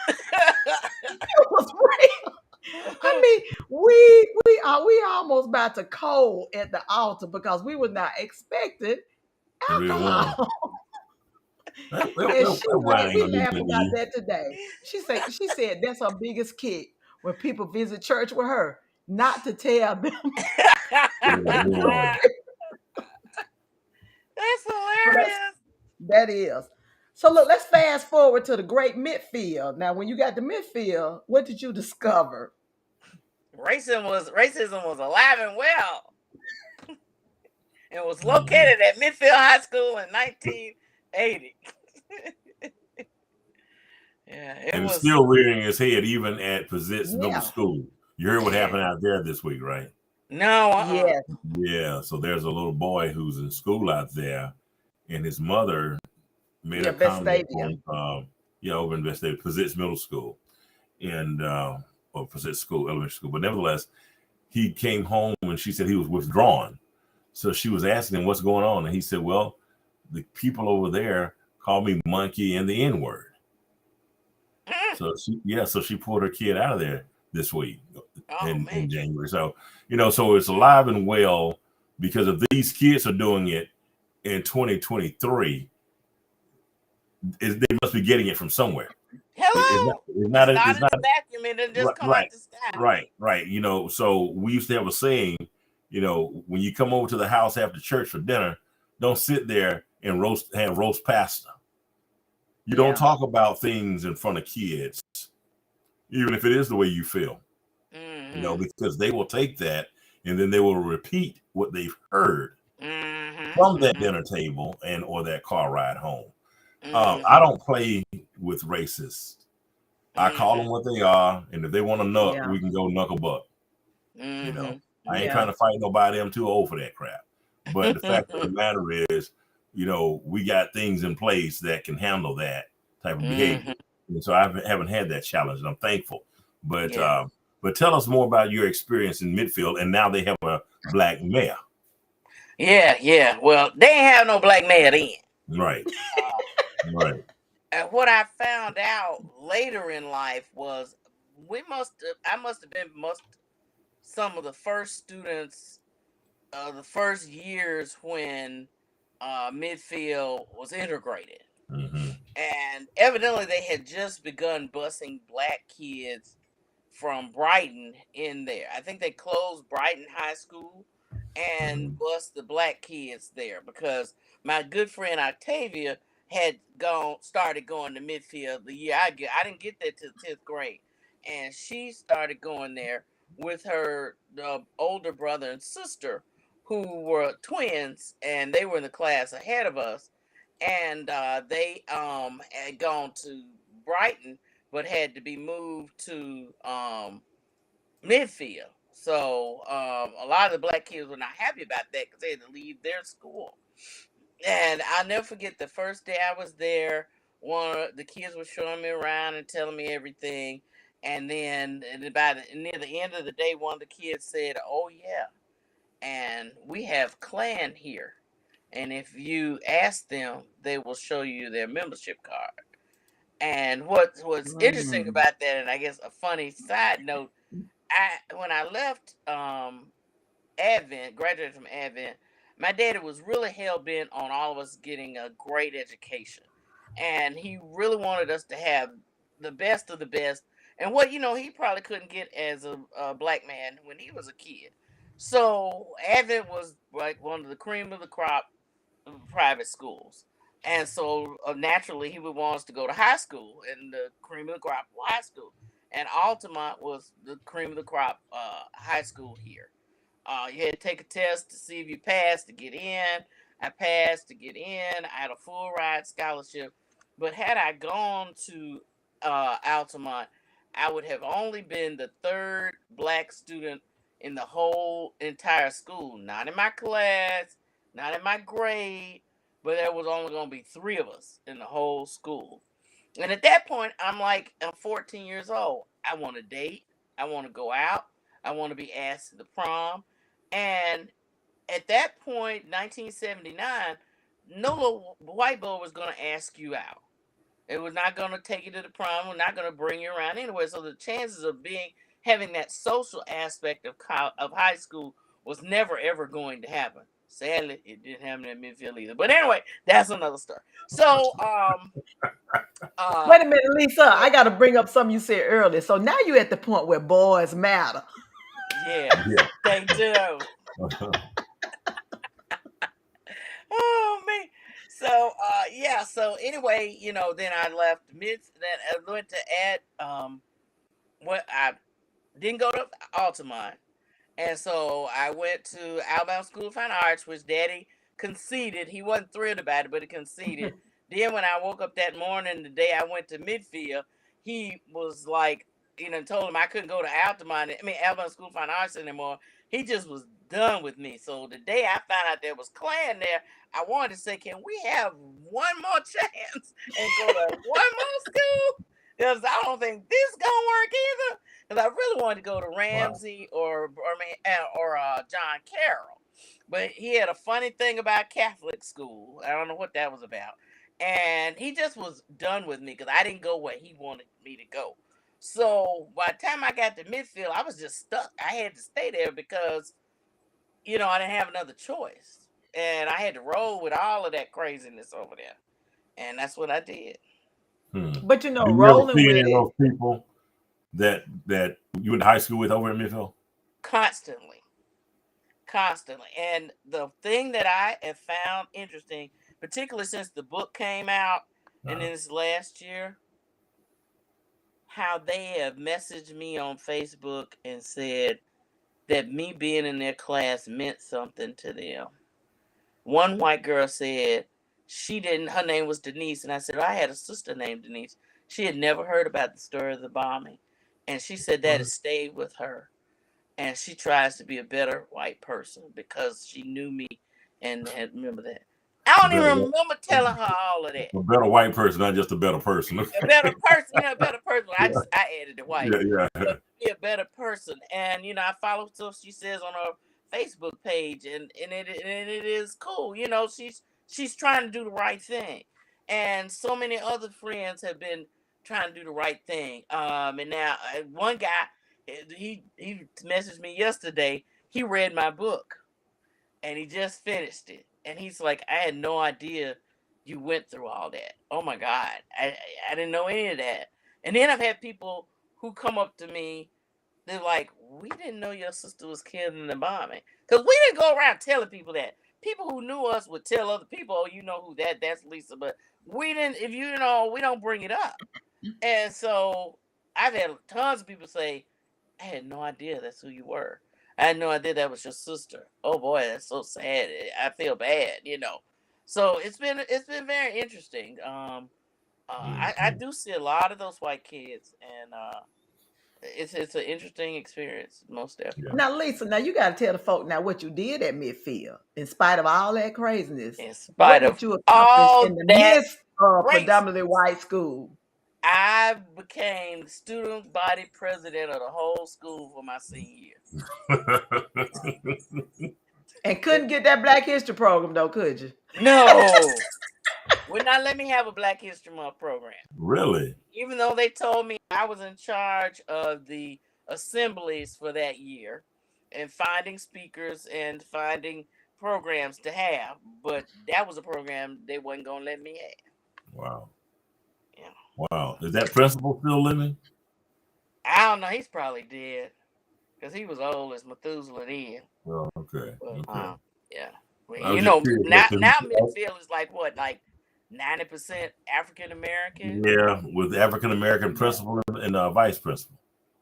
it was real. I mean, we almost about to cold at the altar because we were not expecting The real wine. alcohol. That And she wine laughed, ain't we gonna do laugh nothing to about you. that today. She said that's her biggest kick when people visit church with her, not to tell them. Yeah, the real wine. That's So that is. So look, let's fast forward to the great midfield. Now, when you got the midfield, what did you discover? Racism was alive and well, and was located at Midfield High School in 1980. Yeah, it And it's was. still rearing its head even at Pizzitz Middle Yeah. School. You heard what happened out there this week, right? No, Yes. Yeah. So there's a little boy who's in school out there, and his mother made Yeah, a comment Vestavia. on, over in Pizzitz Middle School, and or Pizzitz School, elementary school. But nevertheless, he came home and she said he was withdrawn. So she was asking him what's going on, and he said, "Well, the people over there call me monkey and the N word." So she pulled her kid out of there this week in January. So so it's alive and well, because if these kids are doing it in 2023, they must be getting it from somewhere. Hello. It's not in a vacuum. It didn't just come out the sky. Right. So we used to have a saying, when you come over to the house after church for dinner, don't sit there and have roast pasta. You don't talk about things in front of kids, even if it is the way you feel, because they will take that and then they will repeat what they've heard from that dinner table or that car ride home. I don't play with racists. I call them what they are, and if they want to knuck, we can go knuckle buck. I ain't trying to fight nobody. I'm too old for that crap. But the fact of the matter is, we got things in place that can handle that type of behavior. And so I haven't had that challenge, and I'm thankful. But tell us more about your experience in midfield, and now they have a black mayor. Yeah. Well, they ain't have no black mayor then. Right. Right. And what I found out later in life was I must have been some of the first students, the first years when midfield was integrated. And evidently they had just begun busing black kids from Brighton in there. I think they closed Brighton High School and bust the black kids there, because my good friend Octavia had started going to midfield the year I didn't get there till 10th grade, and she started going there with her older brother and sister, who were twins, and they were in the class ahead of us, and they had gone to Brighton but had to be moved to midfield. So a lot of the black kids were not happy about that because they had to leave their school. And I'll never forget the first day I was there. One of the kids was showing me around and telling me everything. And then by near the end of the day, one of the kids said, "Oh yeah, and we have Clan here, and if you ask them, they will show you their membership card." And what's interesting Mm. about that, and I guess a funny side note, when I left Advent, graduated from Advent, my daddy was really hell bent on all of us getting a great education, and he really wanted us to have the best of the best. And what he probably couldn't get as a black man when he was a kid. So Advent was like one of the cream of the crop private schools. And so naturally, he would want us to go to high school and the cream of the crop high school. And Altamont was the cream of the crop high school here. You had to take a test to see if you passed to get in. I passed to get in. I had a full ride scholarship. But had I gone to Altamont, I would have only been the third black student in the whole entire school. Not in my class, not in my grade, but there was only going to be three of us in the whole school. And at that point, I'm 14 years old. I want to date. I want to go out. I want to be asked to the prom. And at that point, 1979, no little white boy was going to ask you out. It was not going to take you to the prom. We're not going to bring you around anyway. So the chances of having that social aspect of high school was never ever going to happen. Sadly, it didn't happen at Midfield either. But anyway, that's another story. So, Wait a minute, Lisa. I got to bring up something you said earlier. So now you're at the point where boys matter. yeah, they do. Oh man. So yeah. So anyway, then I left mid. Then I went to add. What I didn't go to Altamont. And so I went to Alabama School of Fine Arts, which Daddy conceded. He wasn't thrilled about it, but he conceded. Then when I woke up that morning, the day I went to Midfield, he was like, told him I couldn't go to Alabama School of Fine Arts anymore. He just was done with me. So the day I found out there was Klan there, I wanted to say, can we have one more chance and go to one more school? Because I don't think this gonna work either. Because I really wanted to go to Ramsey or John Carroll, but he had a funny thing about Catholic school. I don't know what that was about, and he just was done with me because I didn't go where he wanted me to go. So by the time I got to Midfield, I was just stuck. I had to stay there because I didn't have another choice, and I had to roll with all of that craziness over there, and that's what I did. But Do you ever rolling see with any of it. those people that you went to high school with over in Midfield? Constantly. And the thing that I have found interesting, particularly since the book came out and in this last year, how they have messaged me on Facebook and said that me being in their class meant something to them. One white girl said her name was Denise, and I said, I had a sister named Denise. She had never heard about the story of the bombing, and she said that has stayed with her, and she tries to be a better white person because she knew me and had remember that. I don't even remember telling her all of that. A better white person, not just a better person. A better person, a better person. I added the white, yeah. but be a better person. And I follow stuff she says on her Facebook page, and it is cool. She's trying to do the right thing, and so many other friends have been trying to do the right thing. And now one guy, he messaged me yesterday. He read my book, and he just finished it, and he's like, I had no idea you went through all that. Oh my God, I didn't know any of that. And then I've had people who come up to me. They're like, we didn't know your sister was killed in the bombing, because we didn't go around telling people that. People who knew us would tell other people, oh, you know who that's Lisa, but we didn't. If we don't bring it up. And so I've had tons of people say, I had no idea that's who you were. I had no idea that was your sister. Oh boy, that's so sad. I feel bad. So it's been very interesting. I do see a lot of those white kids, and it's an interesting experience, most definitely. Now, Lisa, now you got to tell the folk now what you did at Midfield. In spite of all that craziness, In what spite did of you accomplish all in the that midst of race, predominantly white school? I became the student body president of the whole school for my senior year. And couldn't get that Black History program though, could you? No, would not let me have a Black History Month program. Really? Even though they told me I was in charge of the assemblies for that year and finding speakers and finding programs to have, but that was a program they wasn't gonna let me have. Wow. Yeah. Wow. Is that principal still living? I don't know. He's probably dead because he was old as Methuselah then. Oh, okay. But Okay. yeah. Well, I was you just know, curious. now Midfield is like what, like 90% African American. Yeah, with African American principal and vice principal.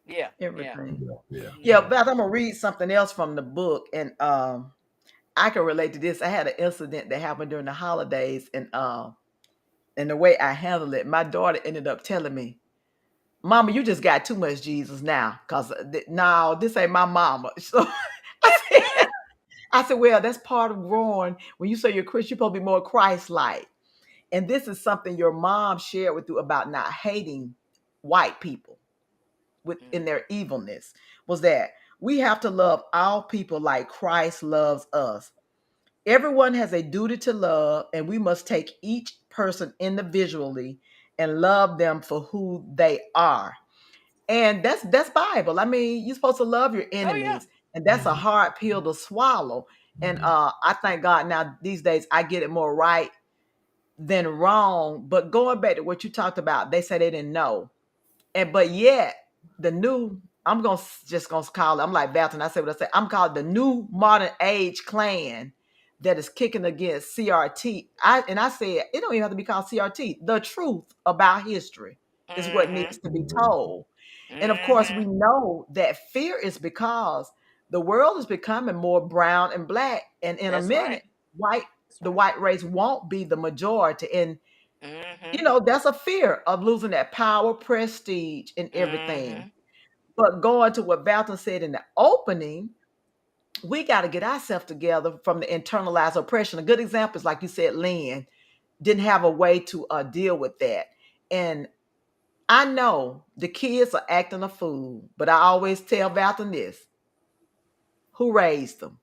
Yeah. Everything. Yeah. Yeah, Beth, I'm gonna read something else from the book, and I can relate to this. I had an incident that happened during the holidays, and the way I handled it, my daughter ended up telling me, "Mama, you just got too much Jesus now, cause no, this ain't my mama." So I said, "Well, that's part of growing. When you say you're a Christian, you're supposed to be more Christ-like." And this is something your mom shared with you about not hating white people in their evilness, was that we have to love all people like Christ loves us. Everyone has a duty to love, and we must take each person individually and love them for who they are. And that's Bible. I mean, you're supposed to love your Oh yeah. enemies, and that's a hard pill to swallow. And I thank God now these days I get it more right than wrong. But going back to what you talked about, they said they didn't know. But yet the new, I'm gonna just gonna call it, I'm like Belton, I say what I say, I'm called the new modern age clan that is kicking against CRT. I said it don't even have to be called CRT. The truth about history is what needs to be told. And of course, we know that fear is because the world is becoming more brown and black, and in a That's right. minute, white That's the right. white race won't be the majority. And Mm-hmm. that's a fear of losing that power, prestige, and everything. Mm-hmm. But going to what Valton said in the opening, we got to get ourselves together from the internalized oppression. A good example is, like you said, Lynn didn't have a way to deal with that. And I know the kids are acting a fool, but I always tell Valton this: who raised them?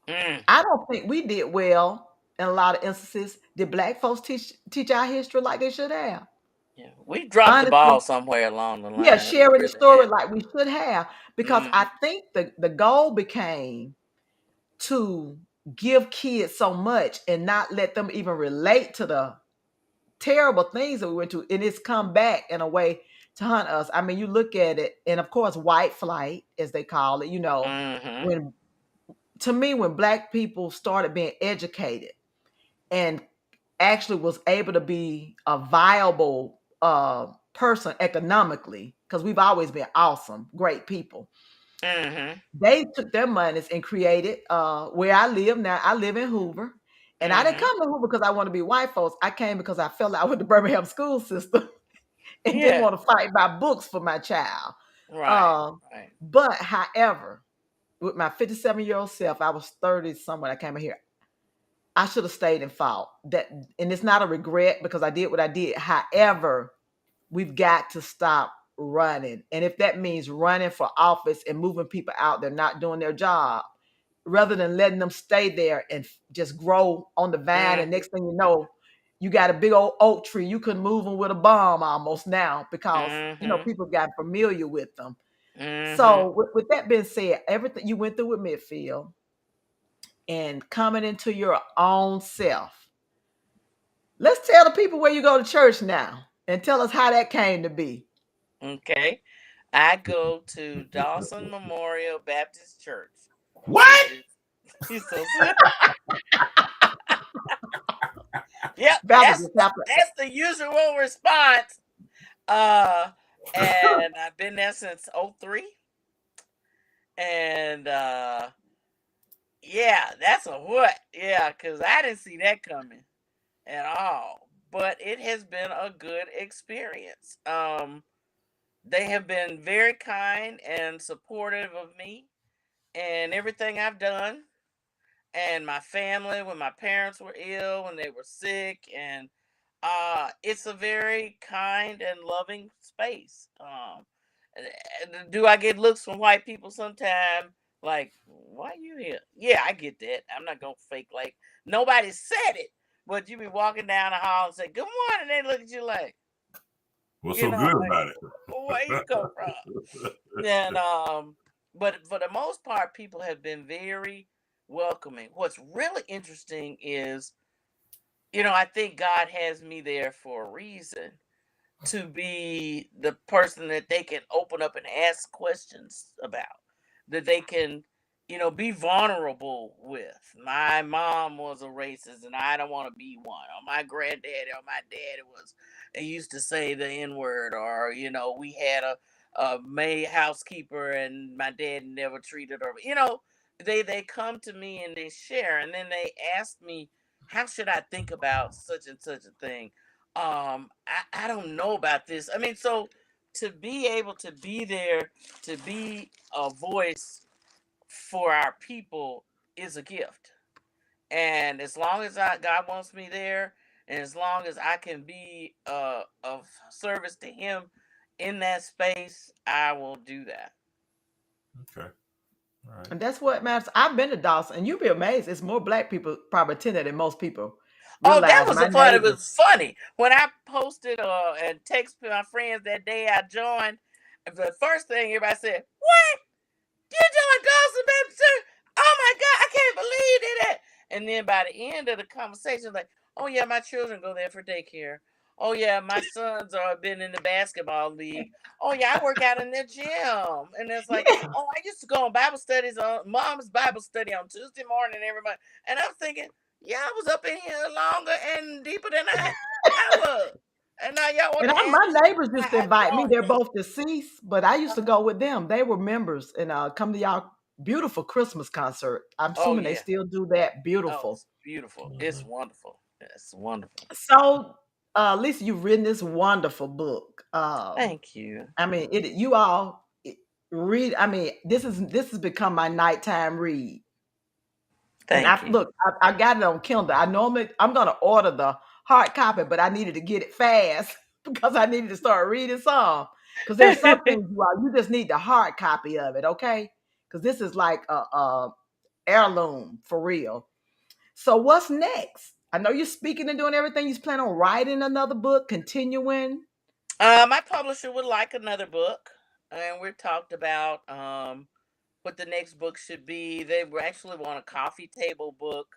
Mm. I don't think we did well in a lot of instances. Did black folks teach our history like they should have? Yeah. We dropped the Honestly, ball somewhere along the yeah, line. We sharing the really story have. like we should have, because I Mm-hmm. think the goal became to give kids so much and not let them even relate to the terrible things that we went to, and it's come back in a way to hunt us. I mean, you look at it, and of course, white flight, as they call it, Mm-hmm. when to me, when black people started being educated and actually was able to be a viable person economically, because we've always been awesome, great people. Mm-hmm. They took their monies and created where I live now. I live in Hoover. And I didn't Mm-hmm. come to Hoover because I want to be white folks. I came because I fell out with the Birmingham school system and didn't Yeah. want to fight by books for my child. Right. Uh, Right. but however, with my 57-year-old self, I was 30 somewhere. I came in here. I should have stayed and fought. That, and it's not a regret because I did what I did. However, we've got to stop running. And if that means running for office and moving people out, they're not doing their job, rather than letting them stay there and just grow on the vine. And Mm-hmm. next thing you know, you got a big old oak tree. You can move them with a bomb almost now because, Mm-hmm. people got familiar with them. Mm-hmm. So with that being said, everything you went through with Midfield and coming into your own self, let's tell the people where you go to church now and tell us how that came to be. Okay. I go to Dawson Memorial Baptist Church, which What? is he's so serious. Yep, Val just have to that's the usual response. Uh and I've been there since '03. And yeah, that's a what? Yeah, because I didn't see that coming at all. But it has been a good experience. They have been very kind and supportive of me and everything I've done, and my family when my parents were ill, when they were sick, and It's a very kind and loving space. Do I get looks from white people sometimes? Like, why you here? Yeah, I get that. I'm not gonna fake like nobody said it, but you be walking down the hall and say good morning. They look at you like, What's you so know, good like about it? where you come from? And but for the most part, people have been very welcoming. What's really interesting is, I think God has me there for a reason, to be the person that they can open up and ask questions about, that they can, be vulnerable with. My mom was a racist and I don't want to be one. Or my granddaddy or my daddy was, they used to say the N word, or, we had a maid housekeeper and my dad never treated her. They come to me and they share, and then they ask me, how should I think about such and such a thing? I don't know about this. I mean, so to be able to be there, to be a voice for our people is a gift. And as long as God wants me there, and as long as I can be of service to Him in that space, I will do that. Okay. All right. And that's what matters. I've been to Dawson, and you'd be amazed. It's more black people probably attended than most people Oh, that realize. was My the part. It neighbors. was funny when I posted and texted my friends that day I joined. The first thing everybody said, "What? You doing Dawson Baby Church? Oh my God, I can't believe it." And then by the end of the conversation, like, oh yeah, my children go there for daycare. Oh yeah, my sons are been in the basketball league. Oh yeah, I work out in the gym. And it's like, Yeah. oh, I used to go on Bible studies on Mom's Bible study on Tuesday morning every month. And I'm thinking, yeah, I was up in here longer and deeper than I was. And now y'all want And to ask my me neighbors why used to I invite me. They're joined both deceased, but I used to it. go with them. They were members and come to y'all beautiful Christmas concert. I'm Oh assuming they yeah. still do that. Oh, Beautiful. it's beautiful. It's Mhm. wonderful. It's wonderful. So, Lisa, you've written this wonderful book. Thank you. I mean, you all read. I mean, this has become my nighttime read. And Thank you. I got it on Kindle. I'm gonna order the hard copy, but I needed to get it fast because I needed to start reading some. Because there's some things you just need the hard copy of it, okay? Because this is like a heirloom for real. So what's next? I know you're speaking and doing everything. You plan on writing another book, continuing. My publisher would like another book, and we talked about what the next book should be. They actually want a coffee table book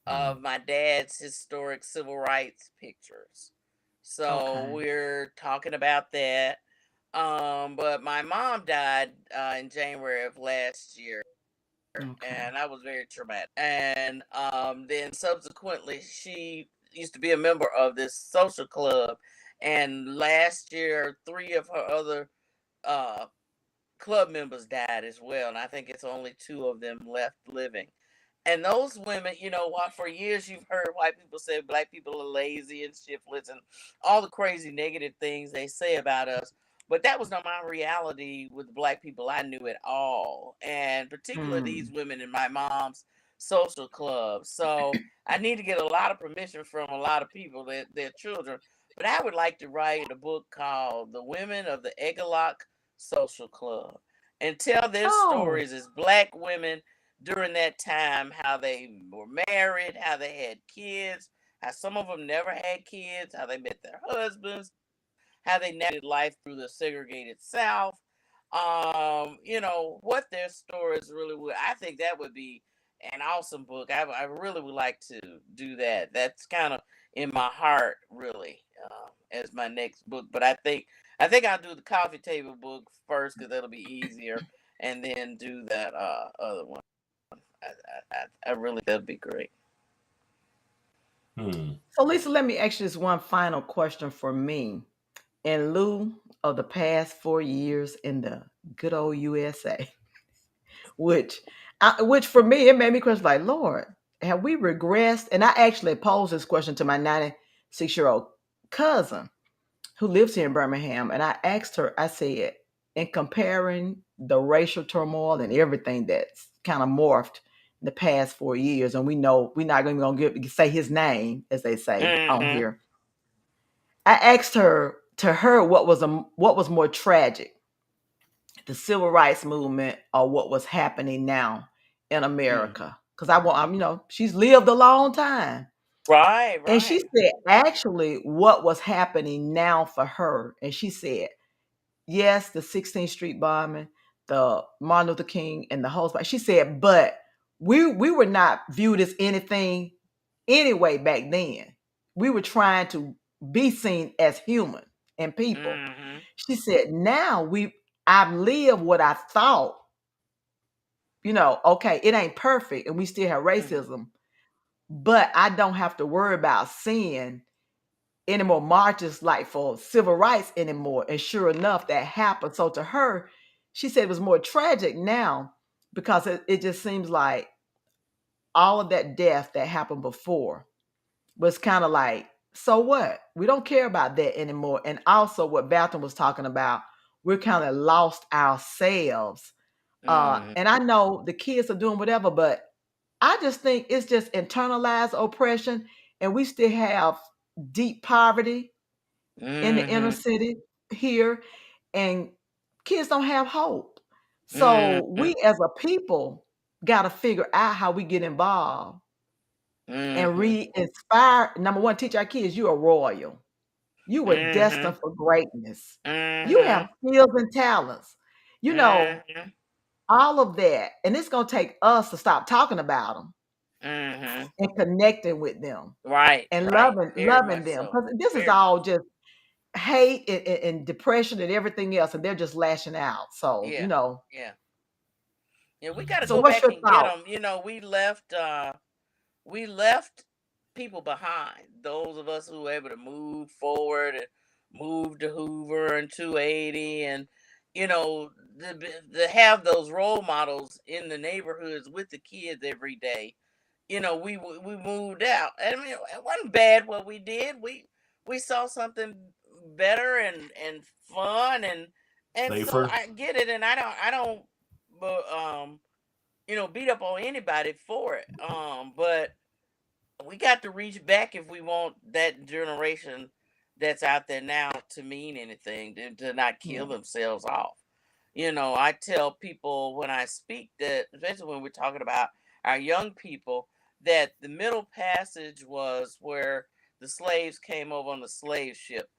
Mhm. of my dad's historic civil rights pictures. So Okay. we're talking about that. But my mom died in January of last year, Okay. and that was very traumatic. And then subsequently, she used to be a member of this social club, and last year, three of her other uh, club members died as well, and I think it's only two of them left living. And those women, what, for years you've heard white people say black people are lazy and shiftless and all the crazy negative things they say about us. But that was not my reality with the black people I knew at all. And particularly these Mm. women in my mom's social club. So I need to get a lot of permission from a lot of people, their children. But I would like to write a book called The Women of the Egalock Social Club and tell their Oh. stories as black women during that time, how they were married, how they had kids, how some of them never had kids, how they met their husbands, how they navigated life through the segregated South. What their stories really would. I think that would be an awesome book. I really would like to do that. That's kind of in my heart, really, as my next book. But I think I'll do the coffee table book first because that'll be easier, and then do that other one. I really that'd be great. Hmm. So Lisa, let me ask you this one final question for me. In lieu of the past 4 years in the good old USA, which for me it made me question like, Lord, have we regressed? And I actually posed this question to my 96-year-old cousin who lives here in Birmingham, and I asked her. I said, in comparing the racial turmoil and everything that's kind of morphed in the past 4 years, and we know we're not going to say his name, as they say on Hmm. here. I asked her what was more tragic, the civil rights movement or what was happening now in Mm. America. Because she's lived a long time. Right, And she right. said, actually, what was happening now for her. And she said, yes, the 16th Street bombing, the Martin Luther King, and the whole spot. She said, but we were not viewed as anything anyway back then. We were trying to be seen as human and people. Mm-hmm. She said, now I've lived what I thought, okay, it ain't perfect and we still have Mm-hmm. racism, but I don't have to worry about seeing any more marches like for civil rights anymore. And sure enough, that happened. So to her, she said it was more tragic now because it just seems like all of that death that happened before was kind of like, so what? We don't care about that anymore. And also what Valton was talking about, we're kind of lost ourselves. Mm-hmm. And I know the kids are doing whatever, but I just think it's just internalized oppression. And we still have deep poverty in the inner Mm-hmm. city here, and kids don't have hope. So Mm-hmm. we as a people got to figure out how we get involved and Mm-hmm. re-inspire. Number one, teach our kids you are royal. You were Mm-hmm. destined for greatness. You have Mm-hmm. skills and talents. You know, Mm-hmm. all of that. And it's going to take us to stop talking about them Mm-hmm. and connecting with them Right, and right. Very loving much them. so. Because this is Very much all so. just hate and depression and everything else, and they're just lashing out. So, Yeah. Yeah. Yeah, we got to so go what's back your and get thought? them. We left people behind. Those of us who were able to move forward and move to Hoover and 280, and you know, to have those role models in the neighborhoods with the kids every day. We moved out. I mean, it wasn't bad what we did. We saw something better and fun, and so Safer. I get it, and I don't but beat up on anybody for it. But we got to reach back if we want that generation that's out there now to mean anything, to not kill Yeah, themselves off. I tell people when I speak that, especially when we're talking about our young people, that the middle passage was where the slaves came over on the slave ship.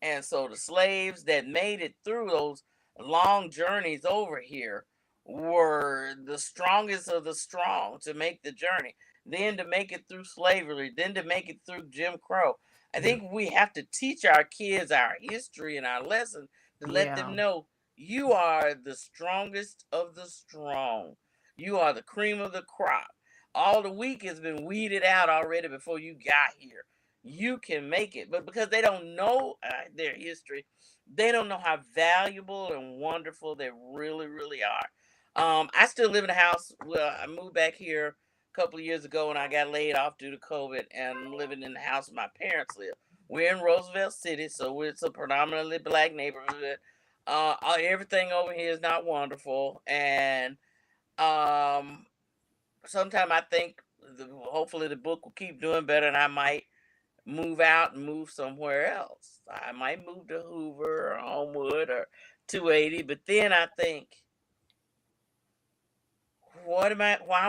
And so the slaves that made it through those long journeys over here were the strongest of the strong to make the journey, then to make it through slavery, then to make it through Jim Crow. I Yeah. think we have to teach our kids our history and our lesson to let yeah, them know you are the strongest of the strong. You are the cream of the crop. All the weak has been weeded out already before you got here. You can make it. But because they don't know their history, they don't know how valuable and wonderful they really, really are. I still live in a house. Well, I moved back here a couple of years ago when I got laid off due to COVID, and I'm living in the house my parents live. We're in Roosevelt City, so it's a predominantly black neighborhood. Everything over here is not wonderful, and um, sometimes I think hopefully the book will keep doing better, and I might move out and move somewhere else. I might move to Hoover or Homewood or 280, but then I think, why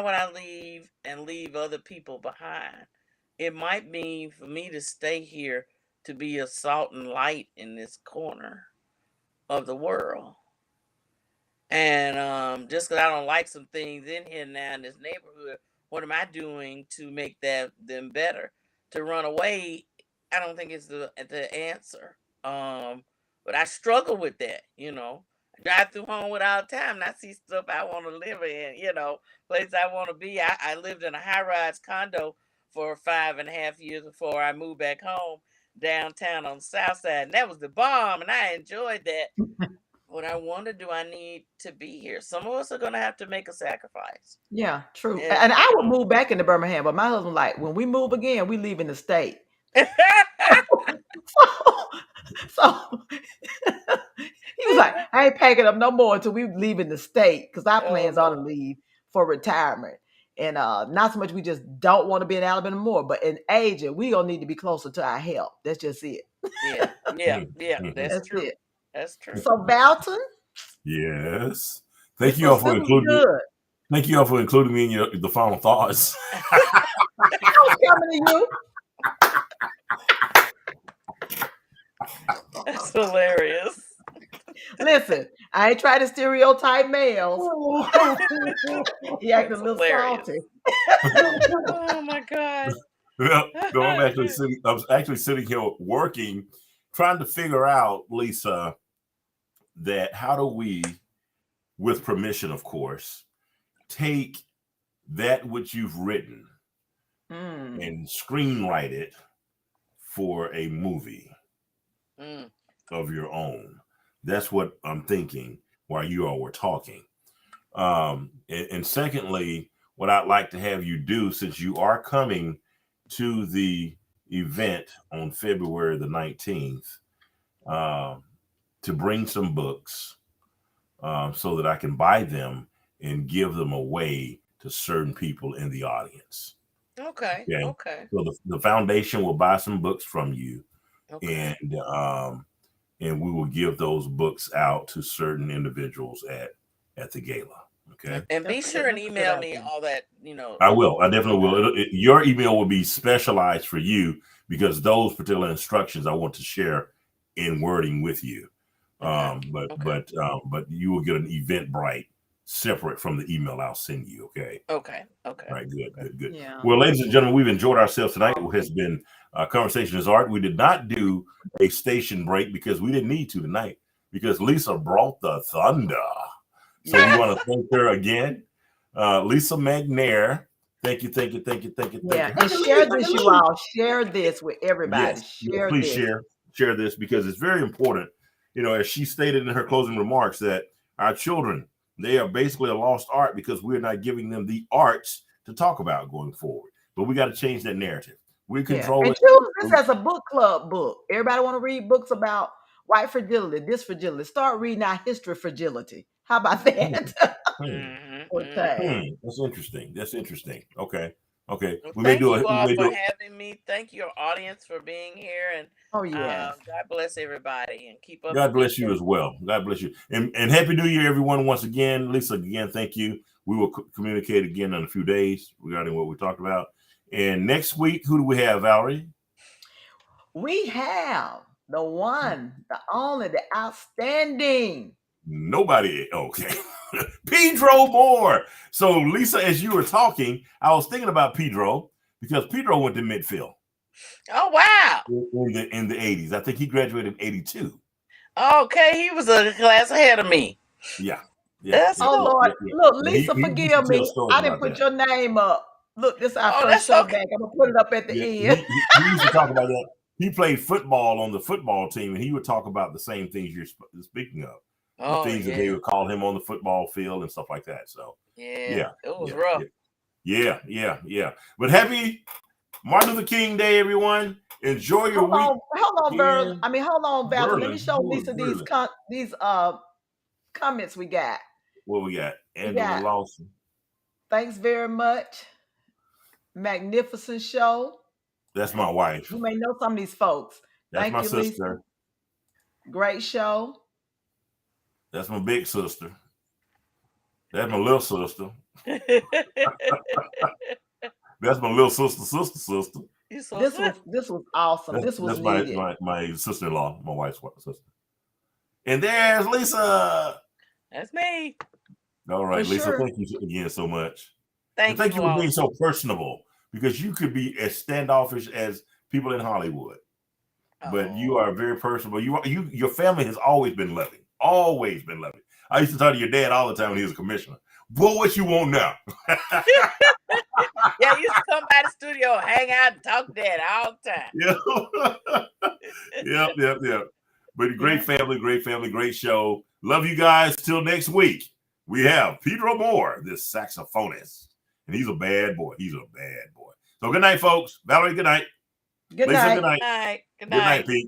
would I leave and leave other people behind? It might mean for me to stay here to be a salt and light in this corner of the world. And just because I don't like some things in here now in this neighborhood, what am I doing to make them better? To run away, I don't think it's the answer. But I struggle with that. I drive through Homewood all the time, and I see stuff I want to live in. Place I want to be. I lived in a high rise condo for 5.5 years before I moved back home downtown on the south side, and that was the bomb, and I enjoyed that. What I wonder, do I need to be here? Some of us are gonna have to make a sacrifice. yeah, true. And And I would move back into Birmingham, but my husband like, when we move again, we leave in the state. So he was like, I ain't packing up no more until we leave in the state because our oh plans are to Lord. leave for retirement. And not so much we just don't want to be in Alabama more, but in aging, we gonna need to be closer to our health. That's just it. Yeah, that's That's true. it. That's true. So Valton, Yes. this Thank you all was for good. Thank you all for including me in the final thoughts. I was coming to you. That's hilarious. Listen, I ain't trying to stereotype males. He acted a little hilarious. salty. Oh my God. No, I'm actually sitting here working, trying to figure out, Lisa, that how do we, with permission, of course, take that which you've written and screenwrite it for a movie of your own. That's what I'm thinking while you all were talking. And secondly, what I'd like to have you do, since you are coming to the event on February the 19th, to bring some books so that I can buy them and give them away to certain people in the audience. Okay. So the foundation will buy some books from you, okay. and we will give those books out to certain individuals at the gala. Okay. And be sure and email me all that, I will. I definitely will. Your email will be specialized for you because those particular instructions I want to share in wording with you. But you will get an Eventbrite separate from the email I'll send you. Okay. Okay. All right. Good. Yeah. Well, ladies and gentlemen, we've enjoyed ourselves tonight. It has been Conversation is Art. We did not do a station break because we didn't need to tonight because Lisa brought the thunder. So we want to thank her again. Lisa McNair. Thank you. Yeah, and share this, you all. Share this with everybody. Yes, please share this because it's very important. As she stated in her closing remarks, that our children, they are basically a lost art because we're not giving them the arts to talk about going forward. But we got to change that narrative. We control and it. choose this as a book club book. Everybody want to read books about white fragility, this fragility. Start reading our history of fragility. How about that? That's interesting. Okay. Well, thank you all for having me. Thank your audience for being here, and God bless everybody and keep up. God bless you as well. God bless you, and Happy New Year, everyone. Once again, Lisa, again, thank you. We will communicate again in a few days regarding what we talked about. And next week, who do we have, Valerie? We have the one, the only, the outstanding. Nobody. Okay. Pedro Moore. So, Lisa, as you were talking, I was thinking about Pedro because Pedro went to Midfield. Oh, wow. In the 80s. I think he graduated in 82. Okay. He was a class ahead of me. Yeah. That's cool. Lord. Yeah. Look, Lisa, forgive me. I didn't put your name up. Look, this is our first show back. I'm going to put it up at the end. He used to talk about that. He played football on the football team, and he would talk about the same things you're speaking of. The things that they would call him on the football field and stuff like that. So it was rough. Yeah. But happy Martin Luther King Day, everyone. Enjoy your week. Hold on, Val. Let me show Lisa these comments we got. What we got? Angela Lawson. Thanks very much. Magnificent show. That's my wife. You may know some of these folks. That's my sister. Lisa. Great show. That's my big sister. That's my little sister. That's my little sister. This was awesome. This was needed. My sister-in-law, my wife's sister. And there's Lisa. That's me. All right, for Lisa, sure. Thank you again so much. Thank you for being so personable because you could be as standoffish as people in Hollywood. But you are very personable. Your family has always been loving. Always been loving. I used to talk to your dad all the time when he was a commissioner. Boy, what you want now? Yeah, you used to come by the studio, hang out, and talk to Dad all the time. Yep. But great family, great show. Love you guys. Till next week, we have Pedro Moore, this saxophonist. And he's a bad boy. So good night, folks. Valerie, good night. Good Lisa, night. good night. Good night, Pete.